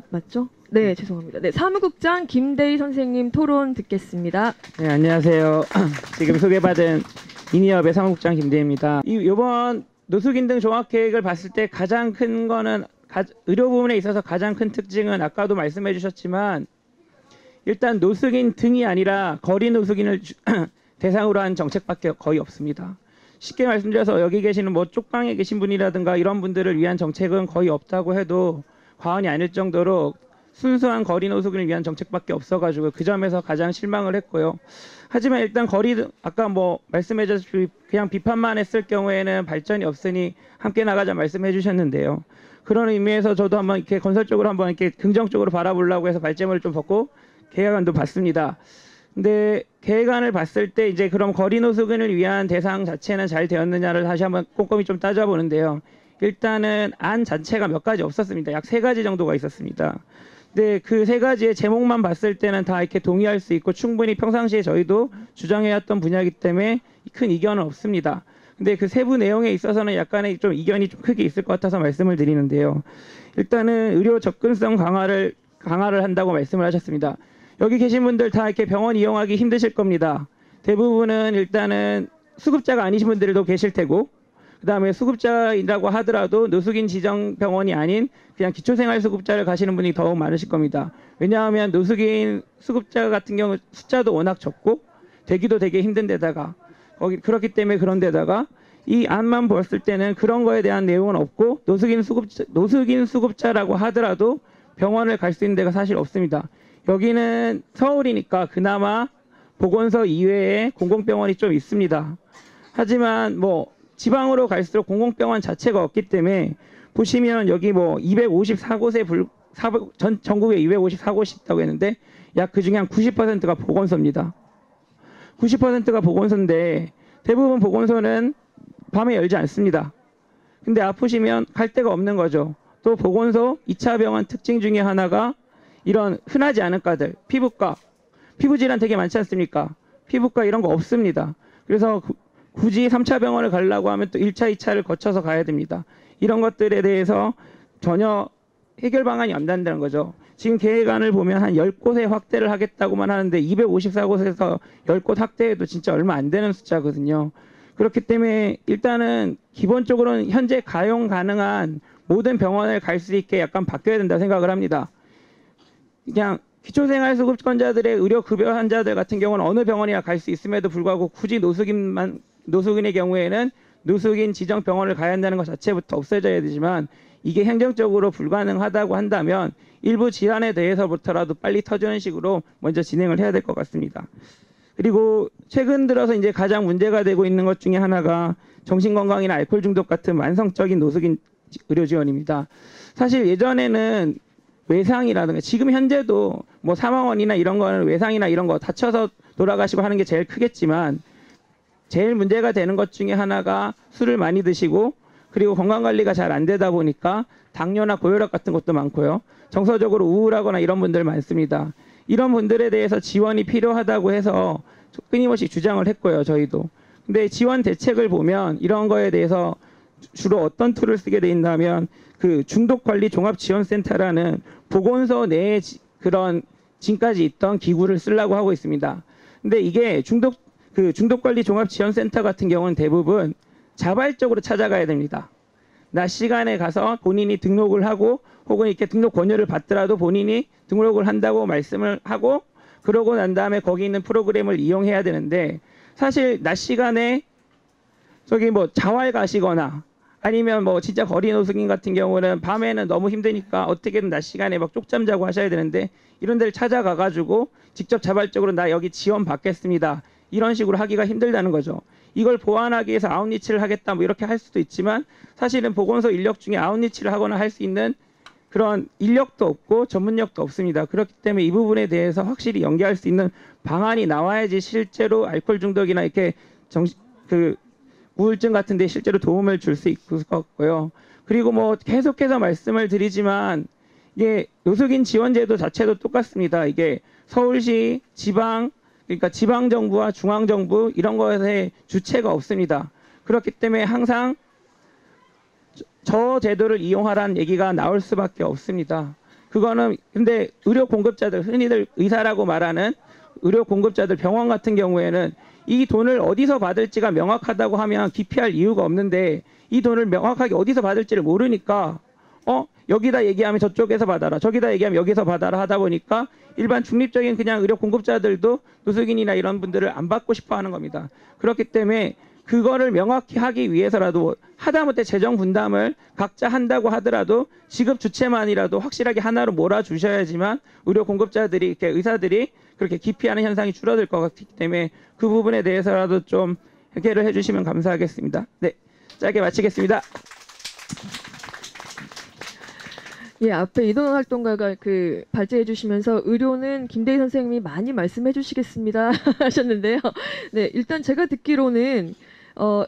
Speaker 1: 맞죠? 네, 죄송합니다. 네, 사무국장 김대희 선생님 토론 듣겠습니다.
Speaker 8: 네, 안녕하세요. 지금 소개받은 이니업의 사무국장 김대희입니다. 이번 노숙인 등 종합계획을 봤을 때 가장 큰 거는 의료 부분에 있어서 가장 큰 특징은 아까도 말씀해 주셨지만 일단 노숙인 등이 아니라 거리 노숙인을 대상으로 한 정책밖에 거의 없습니다. 쉽게 말씀드려서 여기 계시는 뭐 쪽방에 계신 분이라든가 이런 분들을 위한 정책은 거의 없다고 해도 과언이 아닐 정도로 순수한 거리 노숙인을 위한 정책밖에 없어가지고 그 점에서 가장 실망을 했고요. 하지만 일단 아까 뭐 말씀해 주셨듯이 그냥 비판만 했을 경우에는 발전이 없으니 함께 나가자 말씀해 주셨는데요. 그런 의미에서 저도 한번 이렇게 건설적으로 한번 이렇게 긍정적으로 바라보려고 해서 발제문을 좀 벗고 계획안도 봤습니다. 근데 계획안을 봤을 때 이제 그럼 거리 노숙인을 위한 대상 자체는 잘 되었느냐를 다시 한번 꼼꼼히 좀 따져보는데요. 일단은 안 자체가 몇 가지 없었습니다. 약 3가지 정도가 있었습니다. 근데 그 3가지의 제목만 봤을 때는 다 이렇게 동의할 수 있고 충분히 평상시에 저희도 주장해왔던 분야이기 때문에 큰 이견은 없습니다. 근데 그 세부 내용에 있어서는 약간의 좀 이견이 좀 크게 있을 것 같아서 말씀을 드리는데요. 일단은 의료 접근성 강화를 한다고 말씀을 하셨습니다. 여기 계신 분들 다 이렇게 병원 이용하기 힘드실 겁니다. 대부분은 일단은 수급자가 아니신 분들도 계실 테고, 그 다음에 수급자이라고 하더라도 노숙인 지정 병원이 아닌 그냥 기초생활수급자를 가시는 분이 더욱 많으실 겁니다. 왜냐하면 노숙인 수급자 같은 경우 숫자도 워낙 적고 되기도 되게 힘든 데다가 그렇기 때문에 그런 데다가 이 안만 봤을 때는 그런 거에 대한 내용은 없고 노숙인 수급자라고 하더라도 병원을 갈 수 있는 데가 사실 없습니다. 여기는 서울이니까 그나마 보건소 이외에 공공병원이 좀 있습니다. 하지만 뭐 지방으로 갈수록 공공병원 자체가 없기 때문에 보시면 여기 뭐 254곳에 전국에 254곳이 있다고 했는데 약 그중에 한 90%가 보건소입니다. 90%가 보건소인데 대부분 보건소는 밤에 열지 않습니다. 근데 아프시면 갈 데가 없는 거죠. 또 보건소 2차 병원 특징 중에 하나가 이런 흔하지 않은 과들, 피부과, 피부질환 되게 많지 않습니까? 피부과 이런 거 없습니다. 그래서 굳이 3차 병원을 가려고 하면 또 1차, 2차를 거쳐서 가야 됩니다. 이런 것들에 대해서 전혀 해결 방안이 안 된다는 거죠. 지금 계획안을 보면 한 10곳에 확대를 하겠다고만 하는데 254곳에서 10곳 확대해도 진짜 얼마 안 되는 숫자거든요. 그렇기 때문에 일단은 기본적으로는 현재 가용 가능한 모든 병원을 갈 수 있게 약간 바뀌어야 된다 생각을 합니다. 그냥 기초생활수급권자들의 의료급여 환자들 같은 경우는 어느 병원이나 갈 수 있음에도 불구하고 굳이 노숙인의 경우에는 노숙인 지정 병원을 가야 한다는 것 자체부터 없어져야 되지만 이게 행정적으로 불가능하다고 한다면 일부 질환에 대해서부터라도 빨리 터주는 식으로 먼저 진행을 해야 될 것 같습니다. 그리고 최근 들어서 이제 가장 문제가 되고 있는 것 중에 하나가 정신건강이나 알코올 중독 같은 만성적인 노숙인 의료 지원입니다. 사실 예전에는 외상이라든가 지금 현재도 뭐 사망원이나 이런 거는 외상이나 이런 거 다쳐서 돌아가시고 하는 게 제일 크겠지만 제일 문제가 되는 것 중에 하나가 술을 많이 드시고 그리고 건강관리가 잘 안 되다 보니까 당뇨나 고혈압 같은 것도 많고요. 정서적으로 우울하거나 이런 분들 많습니다. 이런 분들에 대해서 지원이 필요하다고 해서 끊임없이 주장을 했고요. 저희도. 근데 지원 대책을 보면 이런 거에 대해서 주로 어떤 툴을 쓰게 돼 있냐면 그 중독관리종합지원센터라는 보건소 내에 그런 지금까지 있던 기구를 쓰려고 하고 있습니다. 근데 이게 중독관리종합지원센터 같은 경우는 대부분 자발적으로 찾아가야 됩니다. 낮 시간에 가서 본인이 등록을 하고 혹은 이렇게 등록 권유를 받더라도 본인이 등록을 한다고 말씀을 하고 그러고 난 다음에 거기 있는 프로그램을 이용해야 되는데 사실 낮 시간에 저기 뭐 자활 가시거나 아니면 뭐 진짜 거리 노숙인 같은 경우는 밤에는 너무 힘드니까 어떻게든 낮 시간에 막 쪽잠 자고 하셔야 되는데 이런 데를 찾아가 가지고 직접 자발적으로 나 여기 지원 받겠습니다. 이런 식으로 하기가 힘들다는 거죠. 이걸 보완하기 위해서 아웃리치를 하겠다 뭐 이렇게 할 수도 있지만 사실은 보건소 인력 중에 아웃리치를 하거나 할 수 있는 그런 인력도 없고 전문력도 없습니다. 그렇기 때문에 이 부분에 대해서 확실히 연계할 수 있는 방안이 나와야지 실제로 알코올 중독이나 이렇게 우울증 같은 데 실제로 도움을 줄 수 있을 것 같고요. 그리고 뭐 계속해서 말씀을 드리지만 이게 노숙인 지원제도 자체도 똑같습니다. 이게 서울시, 지방, 그러니까 지방정부와 중앙정부 이런 것에 주체가 없습니다. 그렇기 때문에 항상 저 제도를 이용하라는 얘기가 나올 수밖에 없습니다. 그거는 근데 의료 공급자들, 흔히들 의사라고 말하는 의료 공급자들 병원 같은 경우에는 이 돈을 어디서 받을지가 명확하다고 하면 기피할 이유가 없는데 이 돈을 명확하게 어디서 받을지를 모르니까 여기다 얘기하면 저쪽에서 받아라, 저기다 얘기하면 여기서 받아라 하다 보니까 일반 중립적인 그냥 의료 공급자들도 노숙인이나 이런 분들을 안 받고 싶어 하는 겁니다. 그렇기 때문에 그거를 명확히 하기 위해서라도 하다못해 재정 분담을 각자 한다고 하더라도 지급 주체만이라도 확실하게 하나로 몰아주셔야지만 의료 공급자들이 이렇게 의사들이 그렇게 기피하는 현상이 줄어들 것 같기 때문에 그 부분에 대해서라도 좀 해결을 해주시면 감사하겠습니다. 네, 짧게 마치겠습니다.
Speaker 1: 예, 앞에 이동환 활동가가 발제해 주시면서 의료는 김대희 선생님이 많이 말씀해 주시겠습니다 하셨는데요. 네, 일단 제가 듣기로는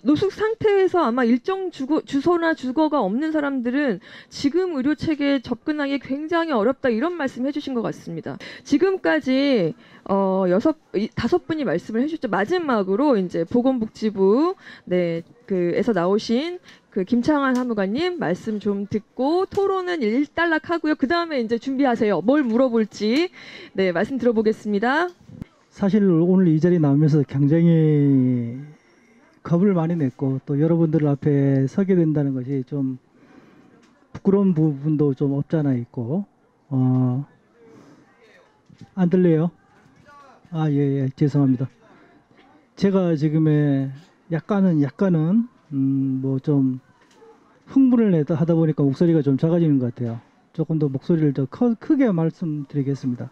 Speaker 1: 노숙 상태에서 아마 일정 주소나 주거가 없는 사람들은 지금 의료 체계에 접근하기 굉장히 어렵다 이런 말씀 해주신 것 같습니다. 지금까지 5분이 말씀을 해주셨죠. 마지막으로 이제 보건복지부 에서 나오신 그 김창환 사무관님 말씀 좀 듣고 토론은 일단락하고요. 그 다음에 이제 준비하세요. 뭘 물어볼지 말씀 들어보겠습니다.
Speaker 9: 사실 오늘 이 자리에 나오면서 굉장히 겁을 많이 냈고 또 여러분들 앞에 서게 된다는 것이 좀 부끄러운 부분도 좀 없잖아 있고 안 들려요? 예, 죄송합니다. 제가 지금의 약간은 뭐 좀 흥분을 하다 보니까 목소리가 좀 작아지는 것 같아요. 조금 더 목소리를 더 크게 말씀드리겠습니다.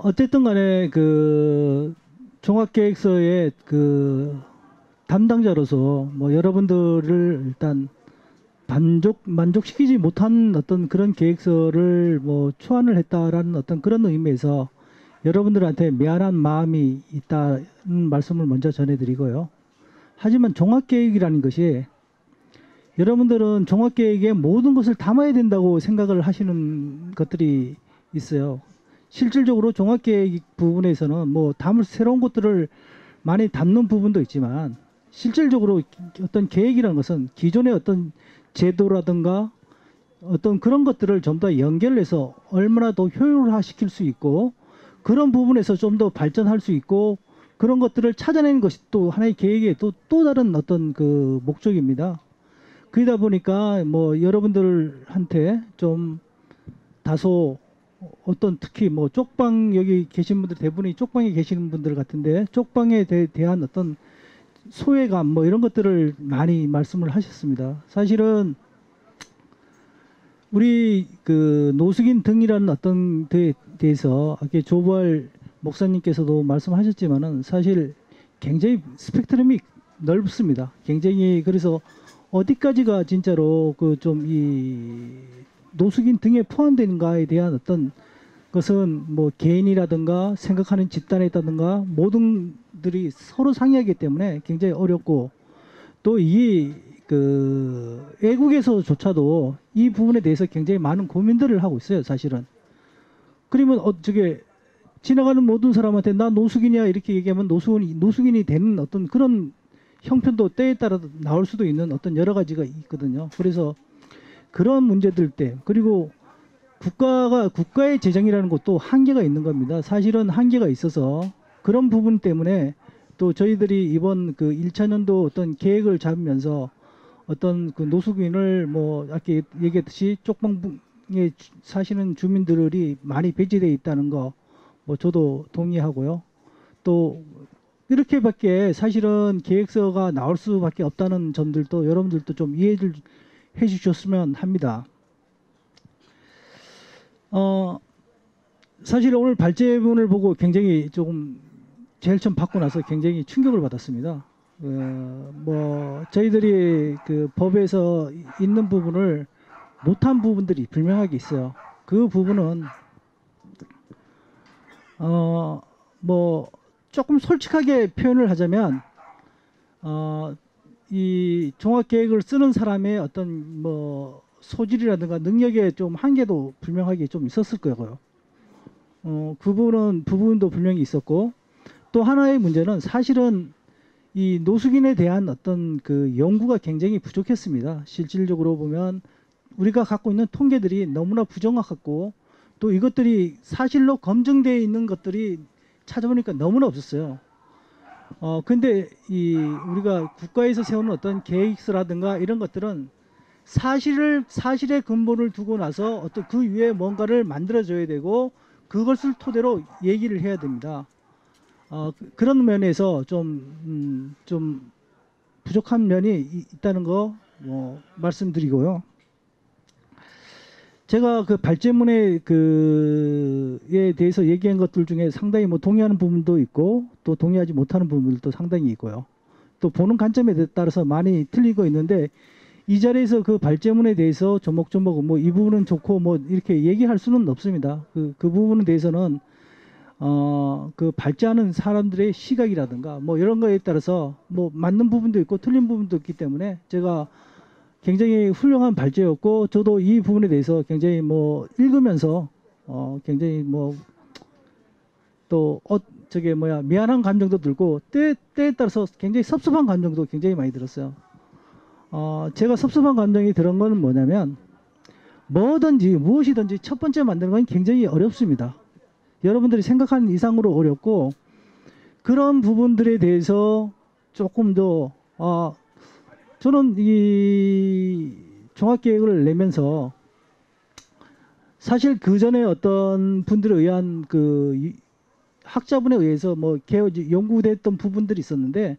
Speaker 9: 어쨌든 간에 그 종합계획서의 그 담당자로서 뭐 여러분들을 일단 만족시키지 못한 어떤 그런 계획서를 뭐 초안을 했다라는 어떤 그런 의미에서 여러분들한테 미안한 마음이 있다는 말씀을 먼저 전해드리고요. 하지만 종합계획이라는 것이 여러분들은 종합계획에 모든 것을 담아야 된다고 생각을 하시는 것들이 있어요. 실질적으로 종합계획 부분에서는 뭐 새로운 것들을 많이 담는 부분도 있지만 실질적으로 어떤 계획이라는 것은 기존의 어떤 제도라든가 어떤 그런 것들을 좀 더 연결해서 얼마나 더 효율화시킬 수 있고 그런 부분에서 좀 더 발전할 수 있고 그런 것들을 찾아내는 것이 또 하나의 계획의 또 다른 어떤 그 목적입니다. 그러다 보니까 뭐 여러분들한테 좀 다소 어떤 특히 뭐 쪽방 여기 계신 분들 대부분이 쪽방에 계시는 분들 같은데 쪽방에 대한 어떤 소외감 뭐 이런 것들을 많이 말씀을 하셨습니다. 사실은 우리 그 노숙인 등이라는 어떤 데에 대해서 아까 조부할 목사님께서도 말씀하셨지만은 사실 굉장히 스펙트럼이 넓습니다. 굉장히 그래서 어디까지가 진짜로 그 좀 이 노숙인 등에 포함되는가에 대한 어떤 것은 뭐 개인이라든가 생각하는 집단이라든가 모든들이 서로 상이하기 때문에 굉장히 어렵고 또 이 그 외국에서조차도 이 부분에 대해서 굉장히 많은 고민들을 하고 있어요. 사실은. 그러면 저게 지나가는 모든 사람한테 나 노숙인이야 이렇게 얘기하면 노숙인이 되는 어떤 그런 형편도 때에 따라 나올 수도 있는 어떤 여러 가지가 있거든요. 그래서 그런 문제들 때 그리고 국가의 재정이라는 것도 한계가 있는 겁니다. 사실은 한계가 있어서 그런 부분 때문에 또 저희들이 이번 그 1차년도 어떤 계획을 잡으면서 어떤 그 노숙인을 뭐 아까 얘기했듯이 쪽방에 사시는 주민들이 많이 배치되어 있다는 거 뭐 저도 동의하고요. 또 이렇게밖에 사실은 계획서가 나올 수밖에 없다는 점들도 여러분들도 좀 이해를 해주셨으면 합니다. 사실 오늘 발제문을 보고 굉장히 조금 제일 처음 받고 나서 굉장히 충격을 받았습니다. 뭐 저희들이 그 법에서 있는 부분을 못한 부분들이 분명하게 있어요. 그 부분은 뭐 조금 솔직하게 표현을 하자면 이 종합계획을 쓰는 사람의 어떤 뭐 소질이라든가 능력에 좀 한계도 분명하게 좀 있었을 거고요. 그 부분도 분명히 있었고 또 하나의 문제는 사실은 이 노숙인에 대한 어떤 그 연구가 굉장히 부족했습니다. 실질적으로 보면 우리가 갖고 있는 통계들이 너무나 부정확했고 또 이것들이 사실로 검증되어 있는 것들이 찾아보니까 너무나 없었어요. 근데 우리가 국가에서 세우는 어떤 계획서라든가 이런 것들은 사실의 근본을 두고 나서 어떤 그 위에 뭔가를 만들어줘야 되고 그것을 토대로 얘기를 해야 됩니다. 그런 면에서 좀 부족한 면이 있다는 거 말씀드리고요. 제가 그 발제문에 에 대해서 얘기한 것들 중에 상당히 뭐 동의하는 부분도 있고 또 동의하지 못하는 부분들도 상당히 있고요. 또 보는 관점에 따라서 많이 틀리고 있는데 이 자리에서 그 발제문에 대해서 조목조목 뭐 이 부분은 좋고 뭐 이렇게 얘기할 수는 없습니다. 그 부분에 대해서는 그 발제하는 사람들의 시각이라든가 뭐 이런 거에 따라서 뭐 맞는 부분도 있고 틀린 부분도 있기 때문에 제가 굉장히 훌륭한 발제였고 저도 이 부분에 대해서 굉장히 뭐 읽으면서 굉장히 뭐 또 저게 뭐야 미안한 감정도 들고 때에 따라서 굉장히 섭섭한 감정도 굉장히 많이 들었어요. 제가 섭섭한 감정이 들은 건 뭐냐면 뭐든지 무엇이든지 첫 번째 만드는 건 굉장히 어렵습니다. 여러분들이 생각하는 이상으로 어렵고 그런 부분들에 대해서 조금 더 저는 이 종합계획을 내면서 사실 그 전에 어떤 분들에 의한 그 학자분에 의해서 뭐 연구됐던 부분들이 있었는데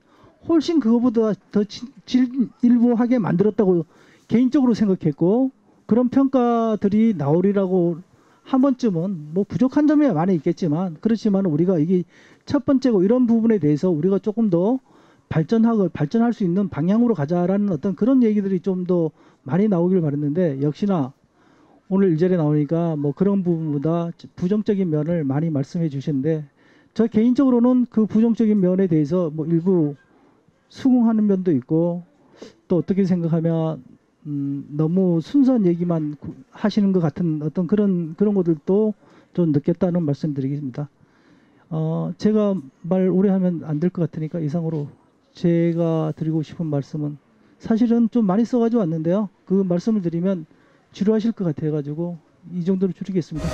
Speaker 9: 훨씬 그거보다 더 진일보하게 만들었다고 개인적으로 생각했고 그런 평가들이 나오리라고 한 번쯤은 뭐 부족한 점이 많이 있겠지만 그렇지만 우리가 이게 첫 번째고 이런 부분에 대해서 우리가 조금 더 발전할 수 있는 방향으로 가자라는 어떤 그런 얘기들이 좀 더 많이 나오길 바랐는데 역시나 오늘 이 자리에 나오니까 뭐 그런 부분보다 부정적인 면을 많이 말씀해 주시는데 저 개인적으로는 그 부정적인 면에 대해서 뭐 일부 수긍하는 면도 있고 또 어떻게 생각하면 너무 순수한 얘기만 하시는 것 같은 어떤 그런 것들도 좀 느꼈다는 말씀드리겠습니다. 제가 말 오래 하면 안 될 것 같으니까 이상으로 제가 드리고 싶은 말씀은 사실은 좀 많이 써가지고 왔는데요. 그 말씀을 드리면 지루하실 것 같아가지고 이 정도로 줄이겠습니다.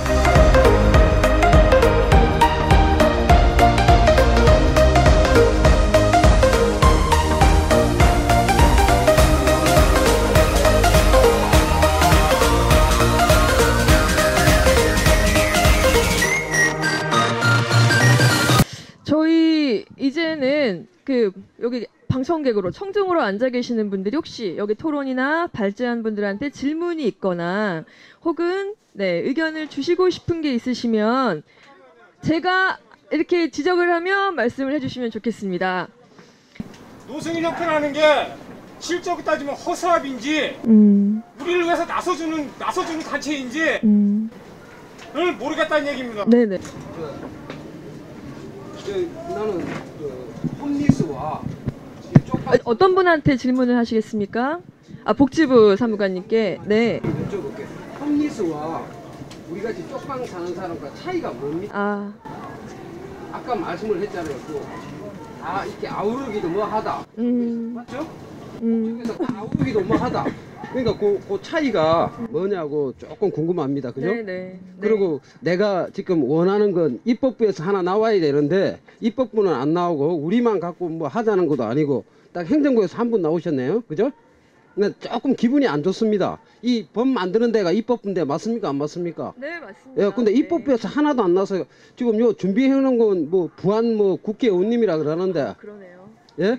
Speaker 1: 저희 이제는 그 여기 방청객으로 청중으로 앉아 계시는 분들이 혹시 여기 토론이나 발제한 분들한테 질문이 있거나 혹은 의견을 주시고 싶은 게 있으시면 제가 이렇게 지적을 하면 말씀을 해주시면 좋겠습니다.
Speaker 10: 노승일 협회라는 게 실적으로 따지면 허수아비인지 우리를 위해서 나서주는 단체인지 를 모르겠다는 얘기입니다.
Speaker 1: 네네.
Speaker 5: 나는 홈리스와
Speaker 1: 어떤 분한테 질문을 하시겠습니까? 복지부 사무관님께. 네.
Speaker 5: 여쭤볼게. 홈리스와 우리 같이 쪽방 사는 사람과 차이가 뭡니까? 아까 말씀을 했잖아요. 다 이렇게 아우르기도 뭐 하다. 맞죠? 그래서 아우르기도 뭐 하다. 그러니까 그 차이가 뭐냐고 조금 궁금합니다. 그죠?
Speaker 1: 네네.
Speaker 5: 그리고 내가 지금 원하는 건 입법부에서 하나 나와야 되는데 입법부는 안 나오고 우리만 갖고 뭐 하자는 것도 아니고 딱 행정부에서 한 분 나오셨네요. 그죠? 근데 조금 기분이 안 좋습니다. 이 법 만드는 데가 입법부인데 맞습니까? 안 맞습니까?
Speaker 1: 네, 맞습니다.
Speaker 5: 예, 근데 입법부에서 하나도 안 나서 지금 요 준비해 놓은 건 뭐 부안 뭐 국회의원님이라 그러는데.
Speaker 1: 그러네요.
Speaker 5: 예?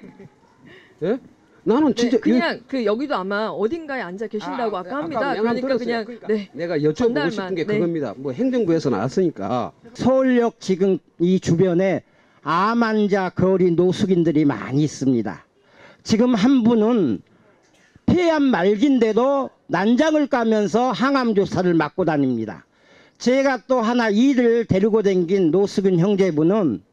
Speaker 5: 예? 나는 진짜
Speaker 1: 그냥 여기도 아마 어딘가에 앉아 계신다고 아까 합니다. 그러니까 그냥
Speaker 5: 내가 여쭤보고 싶은 게 그겁니다. 뭐 행정부에서 나왔으니까
Speaker 11: 서울역 지금 이 주변에 암 환자 거리 노숙인들이 많이 있습니다. 지금 한 분은 폐암 말기인데도 난장을 까면서 항암 조사를 맡고 다닙니다. 제가 또 하나 일을 데리고 댕긴 노숙인 형제분은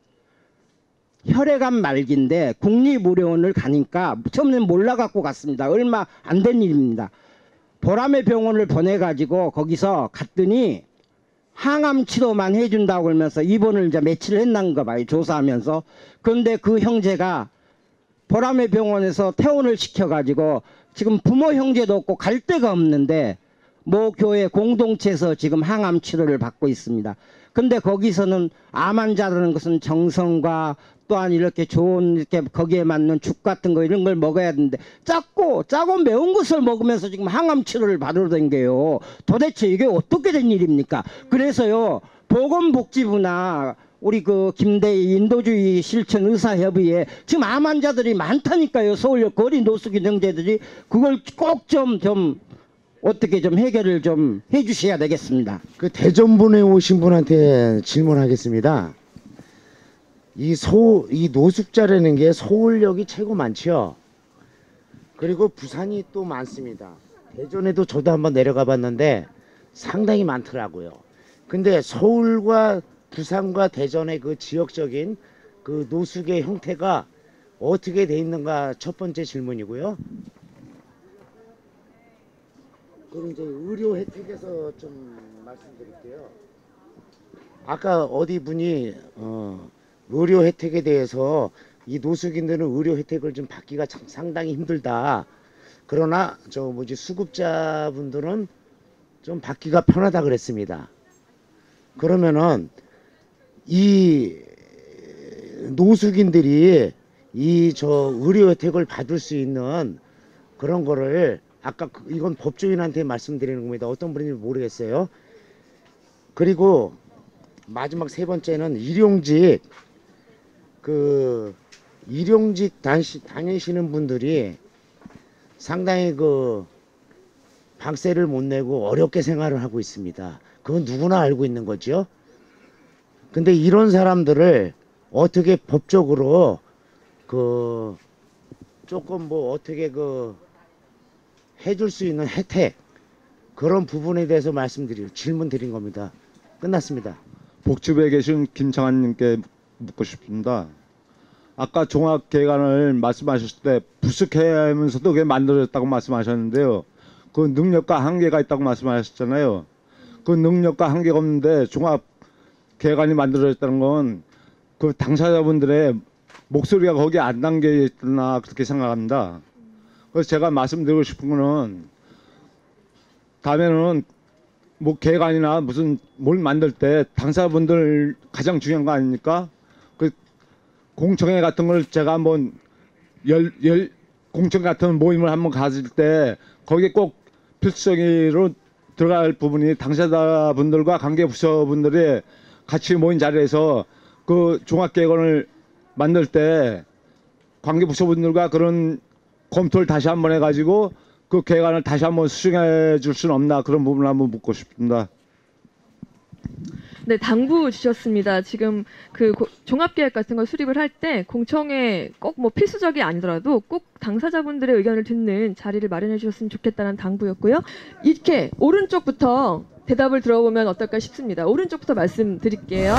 Speaker 11: 혈액암 말기인데 국립의료원을 가니까 처음에는 몰라갖고 갔습니다. 얼마 안 된 일입니다. 보람의 병원을 보내가지고 거기서 갔더니 항암 치료만 해준다고 그러면서 입원을 이제 며칠 했는가 봐요. 조사하면서. 그런데 그 형제가 보람의 병원에서 퇴원을 시켜가지고 지금 부모 형제도 없고 갈 데가 없는데 모 교회 공동체에서 지금 항암 치료를 받고 있습니다. 근데 거기서는 암 환자라는 것은 정성과 또한 이렇게 좋은 이렇게 거기에 맞는 죽 같은 거 이런 걸 먹어야 되는데 짜고 매운 것을 먹으면서 지금 항암 치료를 받으러 댕겨요. 도대체 이게 어떻게 된 일입니까? 그래서요 보건복지부나 우리 그 김대희 인도주의 실천 의사협의회 지금 암 환자들이 많다니까요. 서울역 거리 노숙인 형제들이 그걸 꼭 좀 어떻게 좀 해결을 좀 해주셔야 되겠습니다.
Speaker 12: 그 대전분에 오신 분한테 질문하겠습니다. 이 노숙자라는 게 서울역이 최고 많죠. 그리고 부산이 또 많습니다. 대전에도 저도 한번 내려가 봤는데 상당히 많더라고요. 근데 서울과 부산과 대전의 그 지역적인 그 노숙의 형태가 어떻게 돼 있는가 첫 번째 질문이고요. 그럼 이제 의료 혜택에서 좀 말씀드릴게요. 아까 어디 분이 의료 혜택에 대해서 이 노숙인들은 의료 혜택을 좀 받기가 참 상당히 힘들다. 그러나 수급자분들은 좀 받기가 편하다 그랬습니다. 그러면은 이 노숙인들이 이 의료 혜택을 받을 수 있는 그런 거를 아까 이건 법조인한테 말씀드리는 겁니다. 어떤 분인지 모르겠어요. 그리고 마지막 세 번째는 일용직 다니시는 분들이 상당히 방세를 못 내고 어렵게 생활을 하고 있습니다. 그건 누구나 알고 있는 거죠. 근데 이런 사람들을 어떻게 법적으로 조금 어떻게 해줄 수 있는 혜택 그런 부분에 대해서 질문 드린 겁니다. 끝났습니다.
Speaker 13: 복지부에 계신 김창환님께 묻고 싶습니다. 아까 종합계획안을 말씀하셨을 때 부숙해하면서도 그게 만들어졌다고 말씀하셨는데요. 그 능력과 한계가 있다고 말씀하셨잖아요. 그 능력과 한계가 없는데 종합계획안이 만들어졌다는 건 그 당사자분들의 목소리가 거기에 안 담겨 있나 그렇게 생각합니다. 그래서 제가 말씀드리고 싶은 거는 다음에는 계획안이나 무슨 뭘 만들 때 당사자분들 가장 중요한 거 아닙니까? 그 공청회 같은 걸 제가 한번 공청회 같은 모임을 한번 가질 때 거기에 꼭 필수적으로 들어갈 부분이 당사자분들과 관계부서분들이 같이 모인 자리에서 그 종합계획안을 만들 때 관계부서분들과 그런 검토를 다시 한번 해가지고 그 계획안을 다시 한번 수정해 줄 수는 없나 그런 부분을 한번 묻고 싶습니다.
Speaker 1: 네, 당부 주셨습니다. 지금 종합계획 같은 걸 수립을 할 때 공청회 꼭 필수적이 아니더라도 꼭 당사자분들의 의견을 듣는 자리를 마련해 주셨으면 좋겠다는 당부였고요. 이렇게 오른쪽부터 대답을 들어보면 어떨까 싶습니다. 오른쪽부터 말씀드릴게요.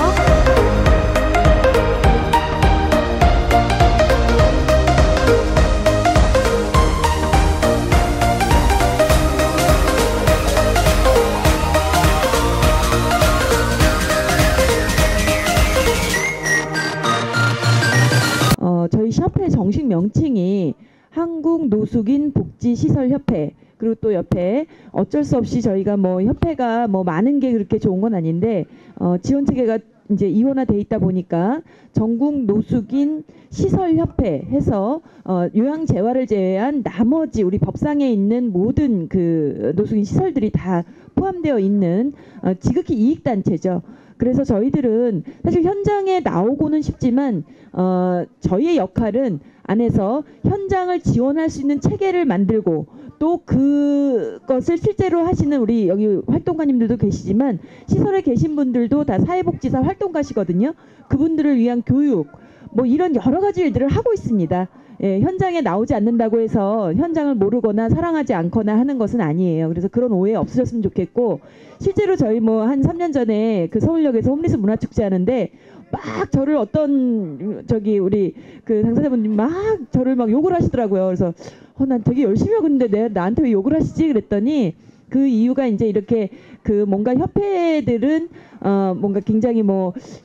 Speaker 6: 저희 협회 정식 명칭이 한국노숙인복지시설협회, 그리고 또 옆에 어쩔 수 없이 저희가 협회가 많은 게 그렇게 좋은 건 아닌데 지원 체계가 이제 이원화돼 있다 보니까 전국 노숙인 시설협회 해서 요양 재활을 제외한 나머지 우리 법상에 있는 모든 그 노숙인 시설들이 다 포함되어 있는 지극히 이익 단체죠. 그래서 저희들은 사실 현장에 나오고는 싶지만 저희의 역할은 안에서 현장을 지원할 수 있는 체계를 만들고 또 그것을 실제로 하시는 우리 여기 활동가님들도 계시지만 시설에 계신 분들도 다 사회복지사 활동가시거든요. 그분들을 위한 교육 이런 여러 가지 일들을 하고 있습니다. 예, 현장에 나오지 않는다고 해서 현장을 모르거나 사랑하지 않거나 하는 것은 아니에요. 그래서 그런 오해 없으셨으면 좋겠고, 실제로 저희 한 3년 전에 그 서울역에서 홈리스 문화축제 하는데 막 저를 우리 그 당사자분들이 막 저를 막 욕을 하시더라고요. 그래서 난 되게 열심히 하고 있는데 나한테 왜 욕을 하시지? 그랬더니 그 이유가 이제 이렇게 뭔가 협회들은 뭔가 굉장히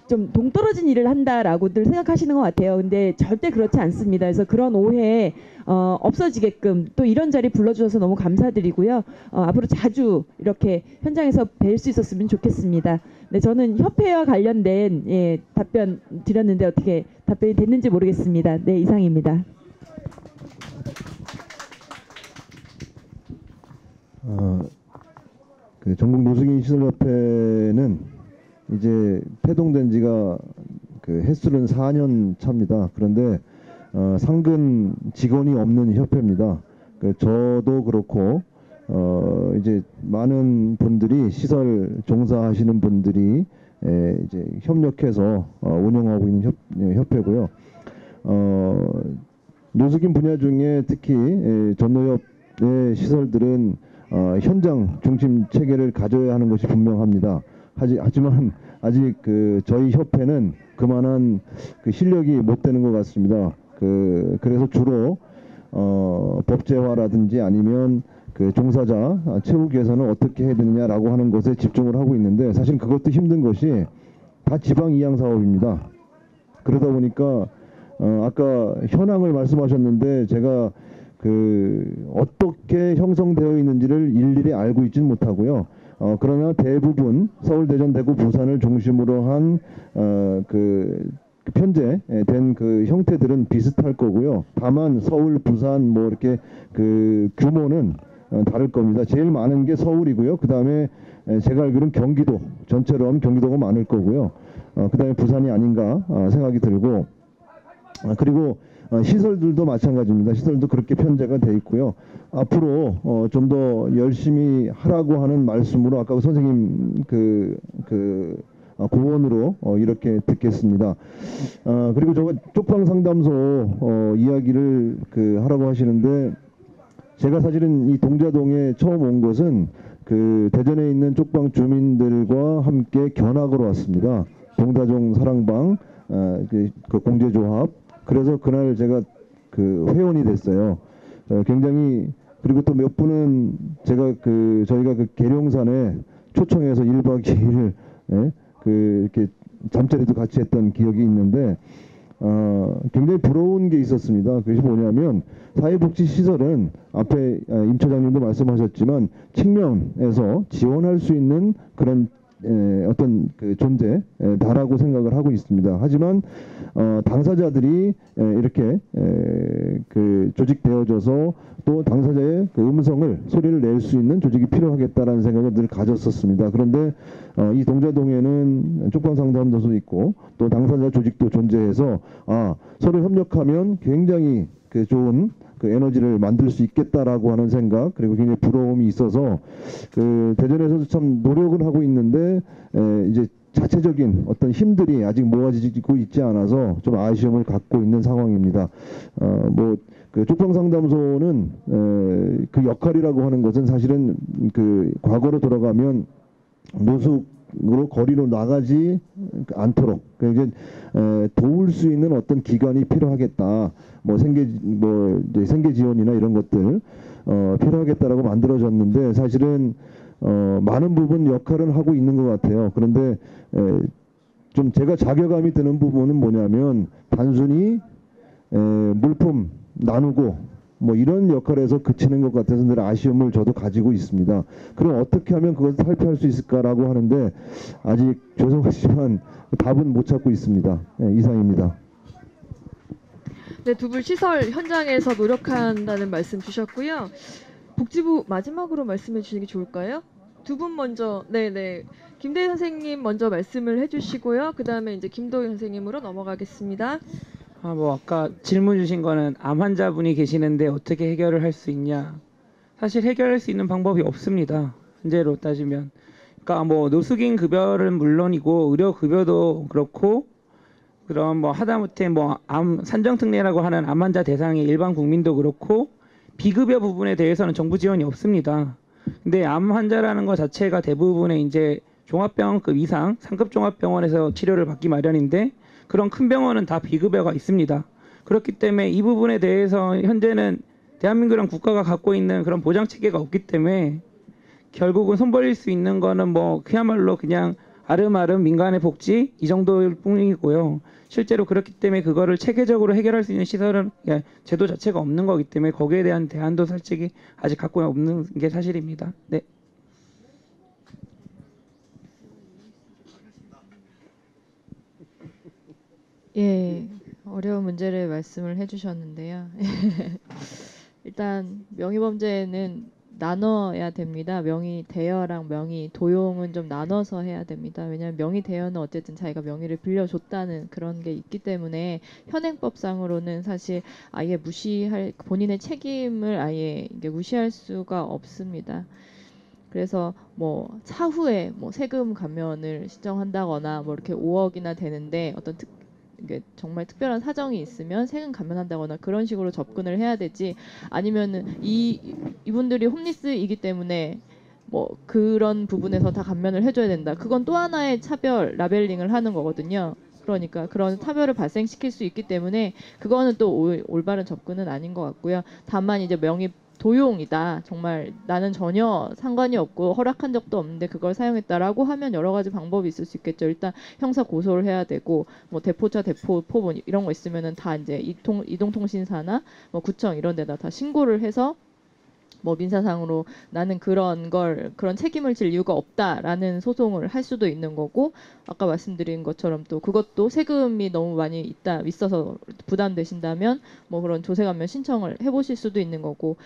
Speaker 6: 좀 동떨어진 일을 한다라고들 생각하시는 것 같아요. 근데 절대 그렇지 않습니다. 그래서 그런 오해 없어지게끔 또 이런 자리 불러주셔서 너무 감사드리고요. 앞으로 자주 이렇게 현장에서 뵐 수 있었으면 좋겠습니다. 네, 저는 협회와 관련된 답변 드렸는데 어떻게 답변이 됐는지 모르겠습니다. 네, 이상입니다.
Speaker 4: 그 전국 노숙인 시설협회는 이제 폐동된 지가 횟수는 4년 차입니다. 그런데 상근 직원이 없는 협회입니다. 저도 그렇고 이제 많은 분들이 시설 종사하시는 분들이 이제 협력해서 운영하고 있는 협회고요. 노숙인 분야 중에 특히 전노협의 시설들은 현장 중심 체계를 가져야 하는 것이 분명합니다. 하지만 아직 그 저희 협회는 그만한 그 실력이 못 되는 것 같습니다. 그래서 주로 법제화라든지 아니면 그 종사자 채우 개선을 어떻게 해야 되느냐라고 하는 것에 집중을 하고 있는데, 사실 그것도 힘든 것이 다 지방 이양 사업입니다. 그러다 보니까 아까 현황을 말씀하셨는데 제가 어떻게 형성되어 있는지를 일일이 알고 있지는 못하고요. 그러나 대부분 서울, 대전, 대구, 부산을 중심으로 한 편제된 그 형태들은 비슷할 거고요. 다만 서울, 부산 뭐 이렇게 그 규모는 다를 겁니다. 제일 많은 게 서울이고요. 그 다음에 제가 알기로는 경기도 전체로 하면 경기도가 많을 거고요. 그 다음에 부산이 아닌가 생각이 들고, 그리고 시설들도 마찬가지입니다. 시설도 그렇게 편제가 돼 있고요. 앞으로 좀 더 열심히 하라고 하는 말씀으로 아까 선생님 고언으로 이렇게 듣겠습니다. 그리고 저 쪽방 상담소 이야기를 하라고 하시는데, 제가 사실은 이 동자동에 처음 온 것은 그 대전에 있는 쪽방 주민들과 함께 견학으로 왔습니다. 동자동 사랑방 그 공제조합. 그래서 그날 제가 그 회원이 됐어요. 굉장히, 그리고 또 몇 분은 제가 저희가 그 계룡산에 초청해서 1박 2일 이렇게 잠자리도 같이 했던 기억이 있는데, 굉장히 부러운 게 있었습니다. 그것이 뭐냐면, 사회복지시설은 앞에 임 처장님도 말씀하셨지만 측면에서 지원할 수 있는 그런 어떤 그 존재다라고 생각을 하고 있습니다. 하지만 당사자들이 이렇게 조직되어져서 또 당사자의 그 소리를 낼 수 있는 조직이 필요하겠다라는 생각을 늘 가졌었습니다. 그런데 이 동자동에는 쪽방상담소도 있고 또 당사자 조직도 존재해서 서로 협력하면 굉장히 좋은 에너지를 만들 수 있겠다라고 하는 생각, 그리고 굉장히 부러움이 있어서 대전에서도 참 노력을 하고 있는데 이제 자체적인 어떤 힘들이 아직 모아지고 있지 않아서 좀 아쉬움을 갖고 있는 상황입니다. 쪽방상담소는 그 역할이라고 하는 것은 사실은 과거로 돌아가면 노숙으로 거리로 나가지 않도록 이제 도울 수 있는 어떤 기관이 필요하겠다. 생계 지원이나 이런 것들 필요하겠다라고 만들어졌는데, 사실은 많은 부분 역할은 하고 있는 것 같아요. 그런데 좀 제가 자괴감이 드는 부분은 뭐냐면, 단순히 물품 나누고 이런 역할에서 그치는 것 같아서 늘 아쉬움을 저도 가지고 있습니다. 그럼 어떻게 하면 그것을 탈피할 수 있을까라고 하는데 아직 죄송하지만 답은 못 찾고 있습니다. 이상입니다.
Speaker 1: 네, 두 분 시설 현장에서 노력한다는 말씀 주셨고요. 복지부 마지막으로 말씀해 주시는 게 좋을까요? 두 분 먼저, 네네. 김대희 선생님 먼저 말씀을 해주시고요. 그 다음에 이제 김도희 선생님으로 넘어가겠습니다.
Speaker 8: 아까 질문 주신 거는 암 환자분이 계시는데 어떻게 해결을 할 수 있냐. 사실 해결할 수 있는 방법이 없습니다. 현재로 따지면. 그러니까 노숙인 급여는 물론이고 의료 급여도 그렇고, 그럼 하다못해 암 산정특례라고 하는 암 환자 대상의 일반 국민도 그렇고 비급여 부분에 대해서는 정부 지원이 없습니다. 근데 암 환자라는 것 자체가 대부분의 이제 종합병원급 이상 상급 종합병원에서 치료를 받기 마련인데, 그런 큰 병원은 다 비급여가 있습니다. 그렇기 때문에 이 부분에 대해서 현재는 대한민국이랑 국가가 갖고 있는 그런 보장 체계가 없기 때문에 결국은 손 벌릴 수 있는 거는 그야말로 그냥 아름아름 민간의 복지 이 정도일 뿐이고요. 실제로 그렇기 때문에 그거를 체계적으로 해결할 수 있는 시설은 제도 자체가 없는 거기 때문에 거기에 대한 대안도 솔직히 아직 갖고 없는 게 사실입니다. 네.
Speaker 7: 예, 어려운 문제를 말씀을 해주셨는데요. 일단 명의범죄는 나눠야 됩니다. 명의 대여랑 명의 도용은 좀 나눠서 해야 됩니다. 왜냐하면 명의 대여는 어쨌든 자기가 명의를 빌려줬다는 그런 게 있기 때문에 현행법상으로는 사실 아예 무시할, 본인의 책임을 아예 이게 무시할 수가 없습니다. 그래서 차후에 세금 감면을 신청한다거나 이렇게 5억이나 되는데 어떤 이게 정말 특별한 사정이 있으면 세금 감면한다거나 그런 식으로 접근을 해야 되지, 아니면은 이분들이 홈리스이기 때문에 뭐 그런 부분에서 다 감면을 해줘야 된다. 그건 또 하나의 차별 라벨링을 하는 거거든요. 그러니까 그런 차별을 발생시킬 수 있기 때문에 그거는 또 올바른 접근은 아닌 것 같고요. 다만 이제 명의 도용이다. 정말 나는 전혀 상관이 없고 허락한 적도 없는데 그걸 사용했다라고 하면 여러 가지 방법이 있을 수 있겠죠. 일단 형사 고소를 해야 되고 뭐 대포차, 대포, 포본 이런 거 있으면은 다 이제 이동통신사나 뭐 구청 이런 데다 다 신고를 해서 뭐 민사상으로 나는 그런 책임을 질 이유가 없다라는 소송을 할 수도 있는 거고, 아까 말씀드린 것처럼 또 그것도 세금이 너무 많이 있어서 부담되신다면 뭐 그런 조세감면 신청을 해보실 수도 있는 거고.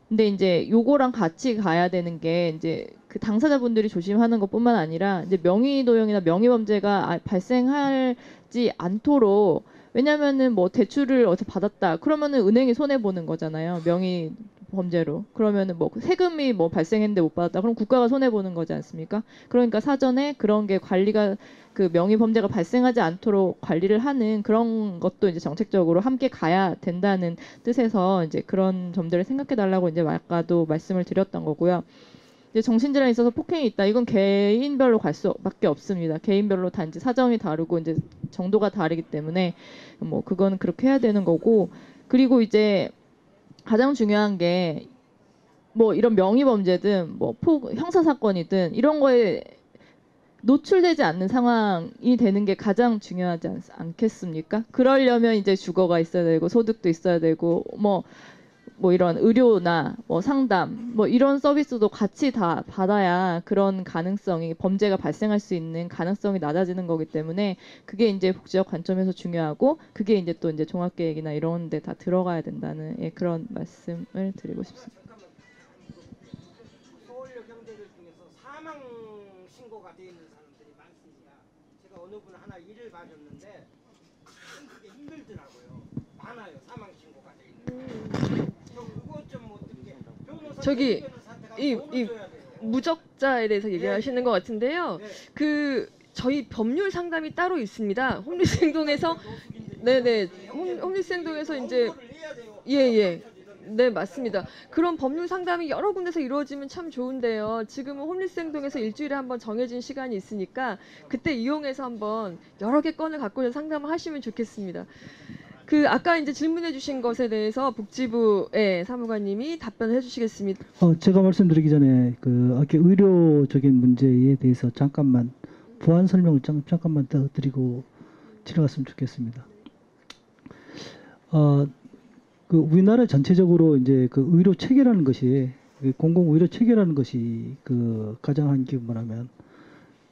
Speaker 7: 근데 이제 요거랑 같이 가야 되는 게 이제 그 당사자분들이 조심하는 것뿐만 아니라 이제 명의도용이나 명의범죄가 발생하지 않도록, 왜냐면은 뭐 대출을 어디서 받았다 그러면은 은행이 손해 보는 거잖아요. 명의 범죄로. 그러면은 뭐 세금이 뭐 발생했는데 못 받았다 그럼 국가가 손해 보는 거지 않습니까? 그러니까 사전에 그런 게 관리가, 그 명의 범죄가 발생하지 않도록 관리를 하는 그런 것도 이제 정책적으로 함께 가야 된다는 뜻에서 이제 그런 점들을 생각해 달라고 이제 아까도 말씀을 드렸던 거고요. 이제 정신질환에 있어서 폭행이 있다. 이건 개인별로 갈 수밖에 없습니다. 개인별로 단지 사정이 다르고 이제 정도가 다르기 때문에 뭐 그건 그렇게 해야 되는 거고. 그리고 이제 가장 중요한 게 뭐 이런 명의 범죄든 뭐 형사 사건이든 이런 거에 노출되지 않는 상황이 되는 게 가장 중요하지 않겠습니까? 그러려면 이제 주거가 있어야 되고 소득도 있어야 되고 뭐 이런 의료나 뭐 상담 뭐 이런 서비스도 같이 다 받아야 그런 가능성이, 범죄가 발생할 수 있는 가능성이 낮아지는 거기 때문에 그게 이제 복지적 관점에서 중요하고, 그게 이제 또 이제 종합계획이나 이런 데 다 들어가야 된다는 그런 말씀을 드리고 싶습니다.
Speaker 11: 서울역 형제들 중에서 사망 신고가 되어 있는 사람들이 많습니다. 제가 어느 분 하나 일을 봐줬는데 참 그게 힘들더라고요. 많아요, 사망 신고가 되어 있는. 그거 좀 어떻게
Speaker 1: 저기 이 무적자에 대해서 얘기하시는 것 같은데요. 그 저희 법률 상담이 따로 있습니다. 홈리스 행동에서 네네 홈리스 행동에서 이제 네, 맞습니다. 그런 법률 상담이 여러 군데서 이루어지면 참 좋은데요. 지금은 홈리스 행동에서 일주일에 한번 정해진 시간이 있으니까 그때 이용해서 한번 여러 개 건을 갖고 상담을 하시면 좋겠습니다. 그 아까 이제 질문해 주신 것에 대해서 복지부의 사무관님이 답변을 해주시겠습니다.
Speaker 9: 제가 말씀드리기 전에 그 아까 의료적인 문제에 대해서 잠깐만 보완 설명을 잠깐만 더 드리고 지나갔으면 좋겠습니다. 그 우리나라 전체적으로 이제 그 의료 체계라는 것이, 공공 의료 체계라는 것이 그 가장 한 게 뭐냐면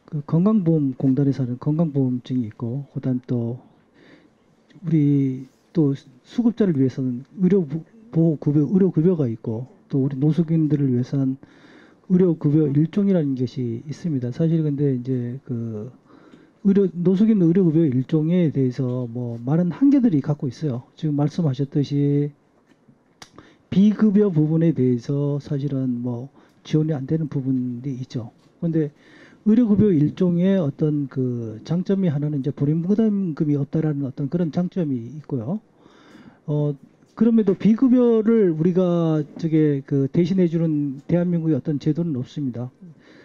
Speaker 9: 그 건강보험공단에서 하는 건강보험증이 있고, 그다음 또 우리 또 수급자를 위해서는 의료급여가 있고, 또 우리 노숙인들을 위해서는 의료급여 일종이라는 것이 있습니다. 사실 근데 이제 그 노숙인 의료급여 일종에 대해서 뭐 많은 한계들이 갖고 있어요. 지금 말씀하셨듯이 비급여 부분에 대해서 사실은 뭐 지원이 안 되는 부분이 있죠. 그런데 의료급여 일종의 어떤 그 장점이 하나는 이제 불임부담금이 없다라는 어떤 그런 장점이 있고요. 그럼에도 비급여를 우리가 그 대신해주는 대한민국의 어떤 제도는 없습니다.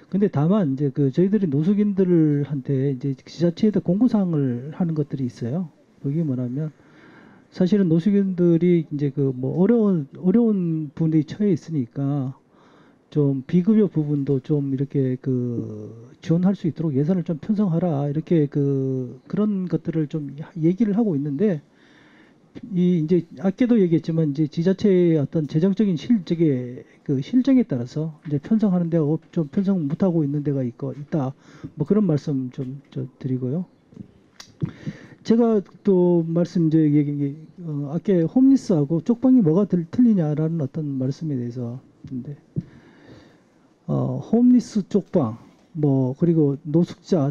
Speaker 9: 근데 다만 이제 그 저희들이 노숙인들한테 이제 지자체에다 공고사항을 하는 것들이 있어요. 그게 뭐냐면 사실은 노숙인들이 이제 그 뭐 어려운 분이 처해 있으니까 좀 비급여 부분도 좀 이렇게 그 지원할 수 있도록 예산을 좀 편성하라, 이렇게 그런 것들을 좀 얘기를 하고 있는데, 이제 아까도 얘기했지만 이제 지자체의 어떤 재정적인 실정에 따라서 이제 편성하는 데가 좀 편성 못하고 있는 데가 있다. 뭐 그런 말씀 좀 드리고요. 제가 또 말씀 이제 아까 홈리스하고 쪽방이 뭐가 틀리냐라는 어떤 말씀에 대해서 근데 홈리스 쪽방 뭐 그리고 노숙자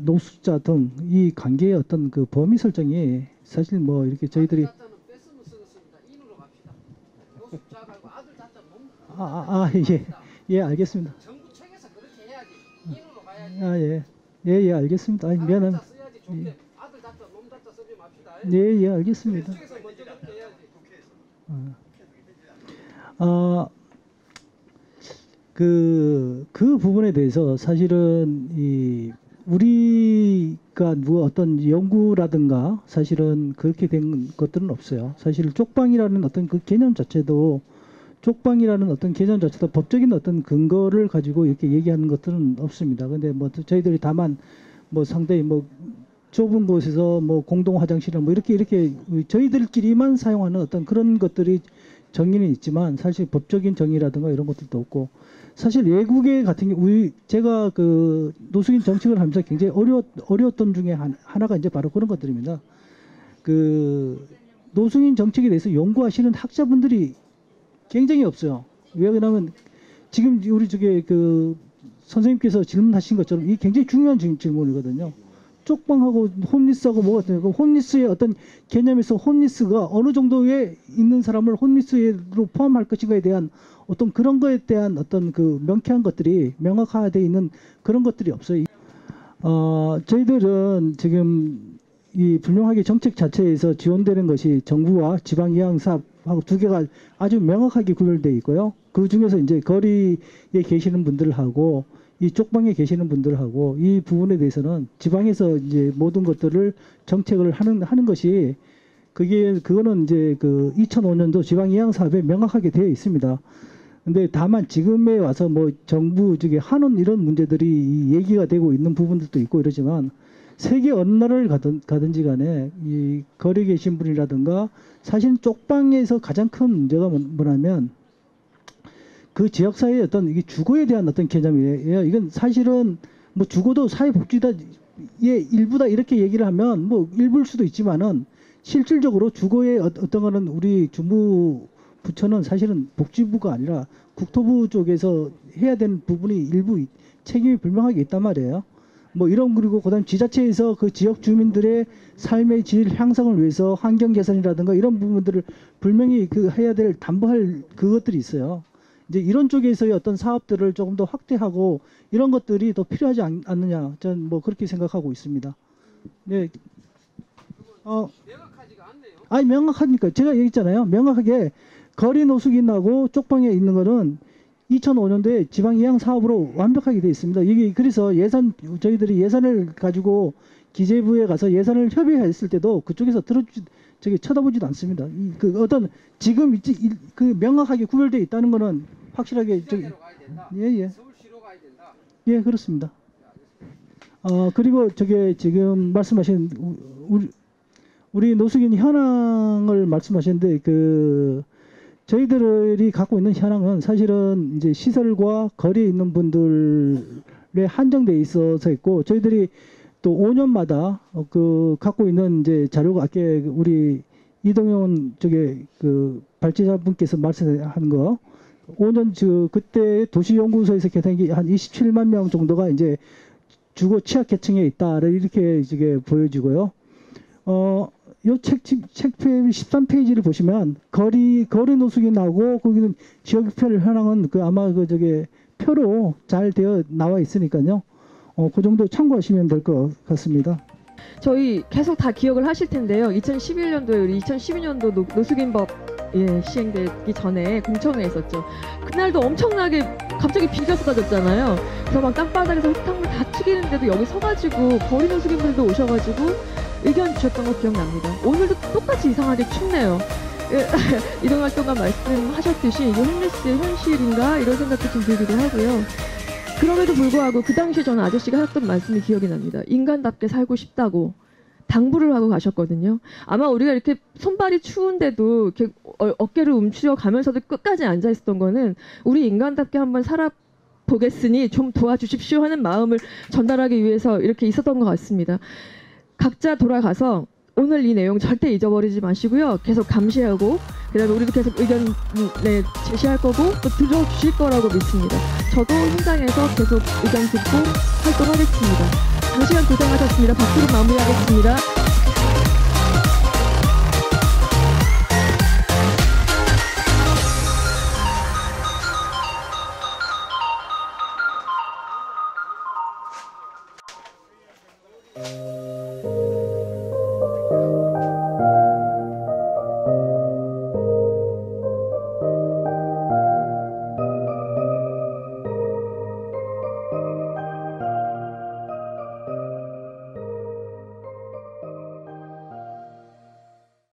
Speaker 9: 등 이 관계의 어떤 그 범위 설정이 사실 뭐 이렇게 저희들이 예, 알겠습니다.
Speaker 11: 정부 책에서 그렇게 해야지. 인으로 가야지.
Speaker 9: 예, 알겠습니다. 미안합니다.
Speaker 11: 아들 잡자, 몸 잡자 쓰지 맙시다.
Speaker 9: 예, 알겠습니다.
Speaker 11: 책에서 먼저 그렇게 해야지.
Speaker 9: 그 부분에 대해서 사실은 우리가 어떤 연구라든가 사실은 그렇게 된 것들은 없어요. 사실 쪽방이라는 어떤 그 개념 자체도 법적인 어떤 근거를 가지고 이렇게 얘기하는 것들은 없습니다. 근데 뭐 저희들이 다만 뭐 상당히 뭐 좁은 곳에서 뭐 공동 화장실을 뭐 이렇게 저희들끼리만 사용하는 어떤 그런 것들이 정의는 있지만 사실 법적인 정의라든가 이런 것들도 없고, 사실 외국에 같은 경우 제가 그 노숙인 정책을 하면서 굉장히 어려웠던 중에 하나가 이제 바로 그런 것들입니다. 그 노숙인 정책에 대해서 연구하시는 학자분들이 굉장히 없어요. 왜 그러냐면 지금 우리 그 선생님께서 질문하신 것처럼 이게 굉장히 중요한 질문이거든요. 쪽방하고 홈리스하고 뭐가 되냐면 홈리스의 어떤 개념에서 홈리스가 어느 정도에 있는 사람을 홈리스로 포함할 것인가에 대한 어떤 그런 거에 대한 어떤 그 명쾌한 것들이 명확화되어 있는 그런 것들이 없어요. 저희들은 지금 이 불명하게 정책 자체에서 지원되는 것이 정부와 지방이양사업하고 두 개가 아주 명확하게 구별되어 있고요. 그 중에서 이제 거리에 계시는 분들하고 이 쪽방에 계시는 분들하고 이 부분에 대해서는 지방에서 이제 모든 것들을 정책을 하는 것이 그거는 이제 그 2005년도 지방이양사업에 명확하게 되어 있습니다. 근데 다만 지금에 와서 뭐 정부 쪽에 하는 이런 문제들이 얘기가 되고 있는 부분들도 있고 이러지만 세계 어느 나라를 가든지 간에 이 거리에 계신 분이라든가 사실 쪽방에서 가장 큰 문제가 뭐냐면 그 지역사회의 어떤 이게 주거에 대한 어떤 개념이에요. 이건 사실은 뭐 주거도 사회복지의 일부다 이렇게 얘기를 하면 뭐 일부일 수도 있지만은 실질적으로 주거의 어떤 거는 우리 주무 부처는 사실은 복지부가 아니라 국토부 쪽에서 해야 되는 부분이 일부 책임이 분명하게 있단 말이에요. 뭐 이런, 그리고 그다음 지자체에서 그 지역 주민들의 삶의 질 향상을 위해서 환경 개선이라든가 이런 부분들을 분명히 해야 될 담보할 그것들이 있어요. 이제 이런 쪽에서의 어떤 사업들을 조금 더 확대하고 이런 것들이 더 필요하지 않느냐, 전 뭐 그렇게 생각하고 있습니다. 네.
Speaker 5: 명확하지가 않네요.
Speaker 9: 아니 명확하니까 제가 얘기했잖아요. 명확하게 거리 노숙인하고 쪽방에 있는 거는 2005년도에 지방이양 사업으로 완벽하게 되어 있습니다. 이게 그래서 저희들이 예산을 가지고 기재부에 가서 예산을 협의했을 때도 그쪽에서 쳐다보지도 않습니다. 어떤 지금 그 명확하게 구별되어 있다는 거는 확실하게 예.
Speaker 5: 서울시로 가야 된다.
Speaker 9: 예, 그렇습니다. 그리고 지금 말씀하신 우리 노숙인 현황을 말씀하셨는데 저희들이 갖고 있는 현황은 사실은 이제 시설과 거리에 있는 분들에 한정돼 있어서 있고, 저희들이 또 5년마다 갖고 있는 이제 자료가 아까 우리 이동현 발제자분께서 말씀한 거 5년 그때 도시연구소에서 계산한 게 한 27만 명 정도가 이제 주거 취약계층에 있다 이렇게 보여지고요. 요 책표 13페이지를 보시면 거리 노숙인하고 거기는 지역별 현황은 아마 표로 잘 되어 나와 있으니까요. 그 정도 참고하시면 될 것 같습니다.
Speaker 1: 저희 계속 다 기억을 하실 텐데요. 2011년도에 우리 2012년도 노숙인법 시행되기 전에 공청회 있었죠. 그날도 엄청나게 갑자기 비가 쏟아졌잖아요. 그래서 막 땅바닥에서 흙탕물 다 튀기는데도 여기 서가지고 거리 노숙인분들도 오셔가지고 의견 주셨던 거 기억납니다. 오늘도 똑같이 이상하게 춥네요. 이동할 동안 말씀하셨듯이 이게 홈리스의 현실인가 이런 생각도 좀 들기도 하고요. 그럼에도 불구하고 그 당시에 저는 아저씨가 하셨던 말씀이 기억이 납니다. 인간답게 살고 싶다고 당부를 하고 가셨거든요. 아마 우리가 이렇게 손발이 추운데도 이렇게 어깨를 움츠려 가면서도 끝까지 앉아 있었던 거는 우리 인간답게 한번 살아보겠으니 좀 도와주십시오 하는 마음을 전달하기 위해서 이렇게 있었던 것 같습니다. 각자 돌아가서 오늘 이 내용 절대 잊어버리지 마시고요. 계속 감시하고 그다음에 우리도 계속 의견 제시할 거고 또 들어주실 거라고 믿습니다. 저도 현장에서 계속 의견 듣고 활동하겠습니다. 2시간 고생하셨습니다. 박수로 마무리하겠습니다.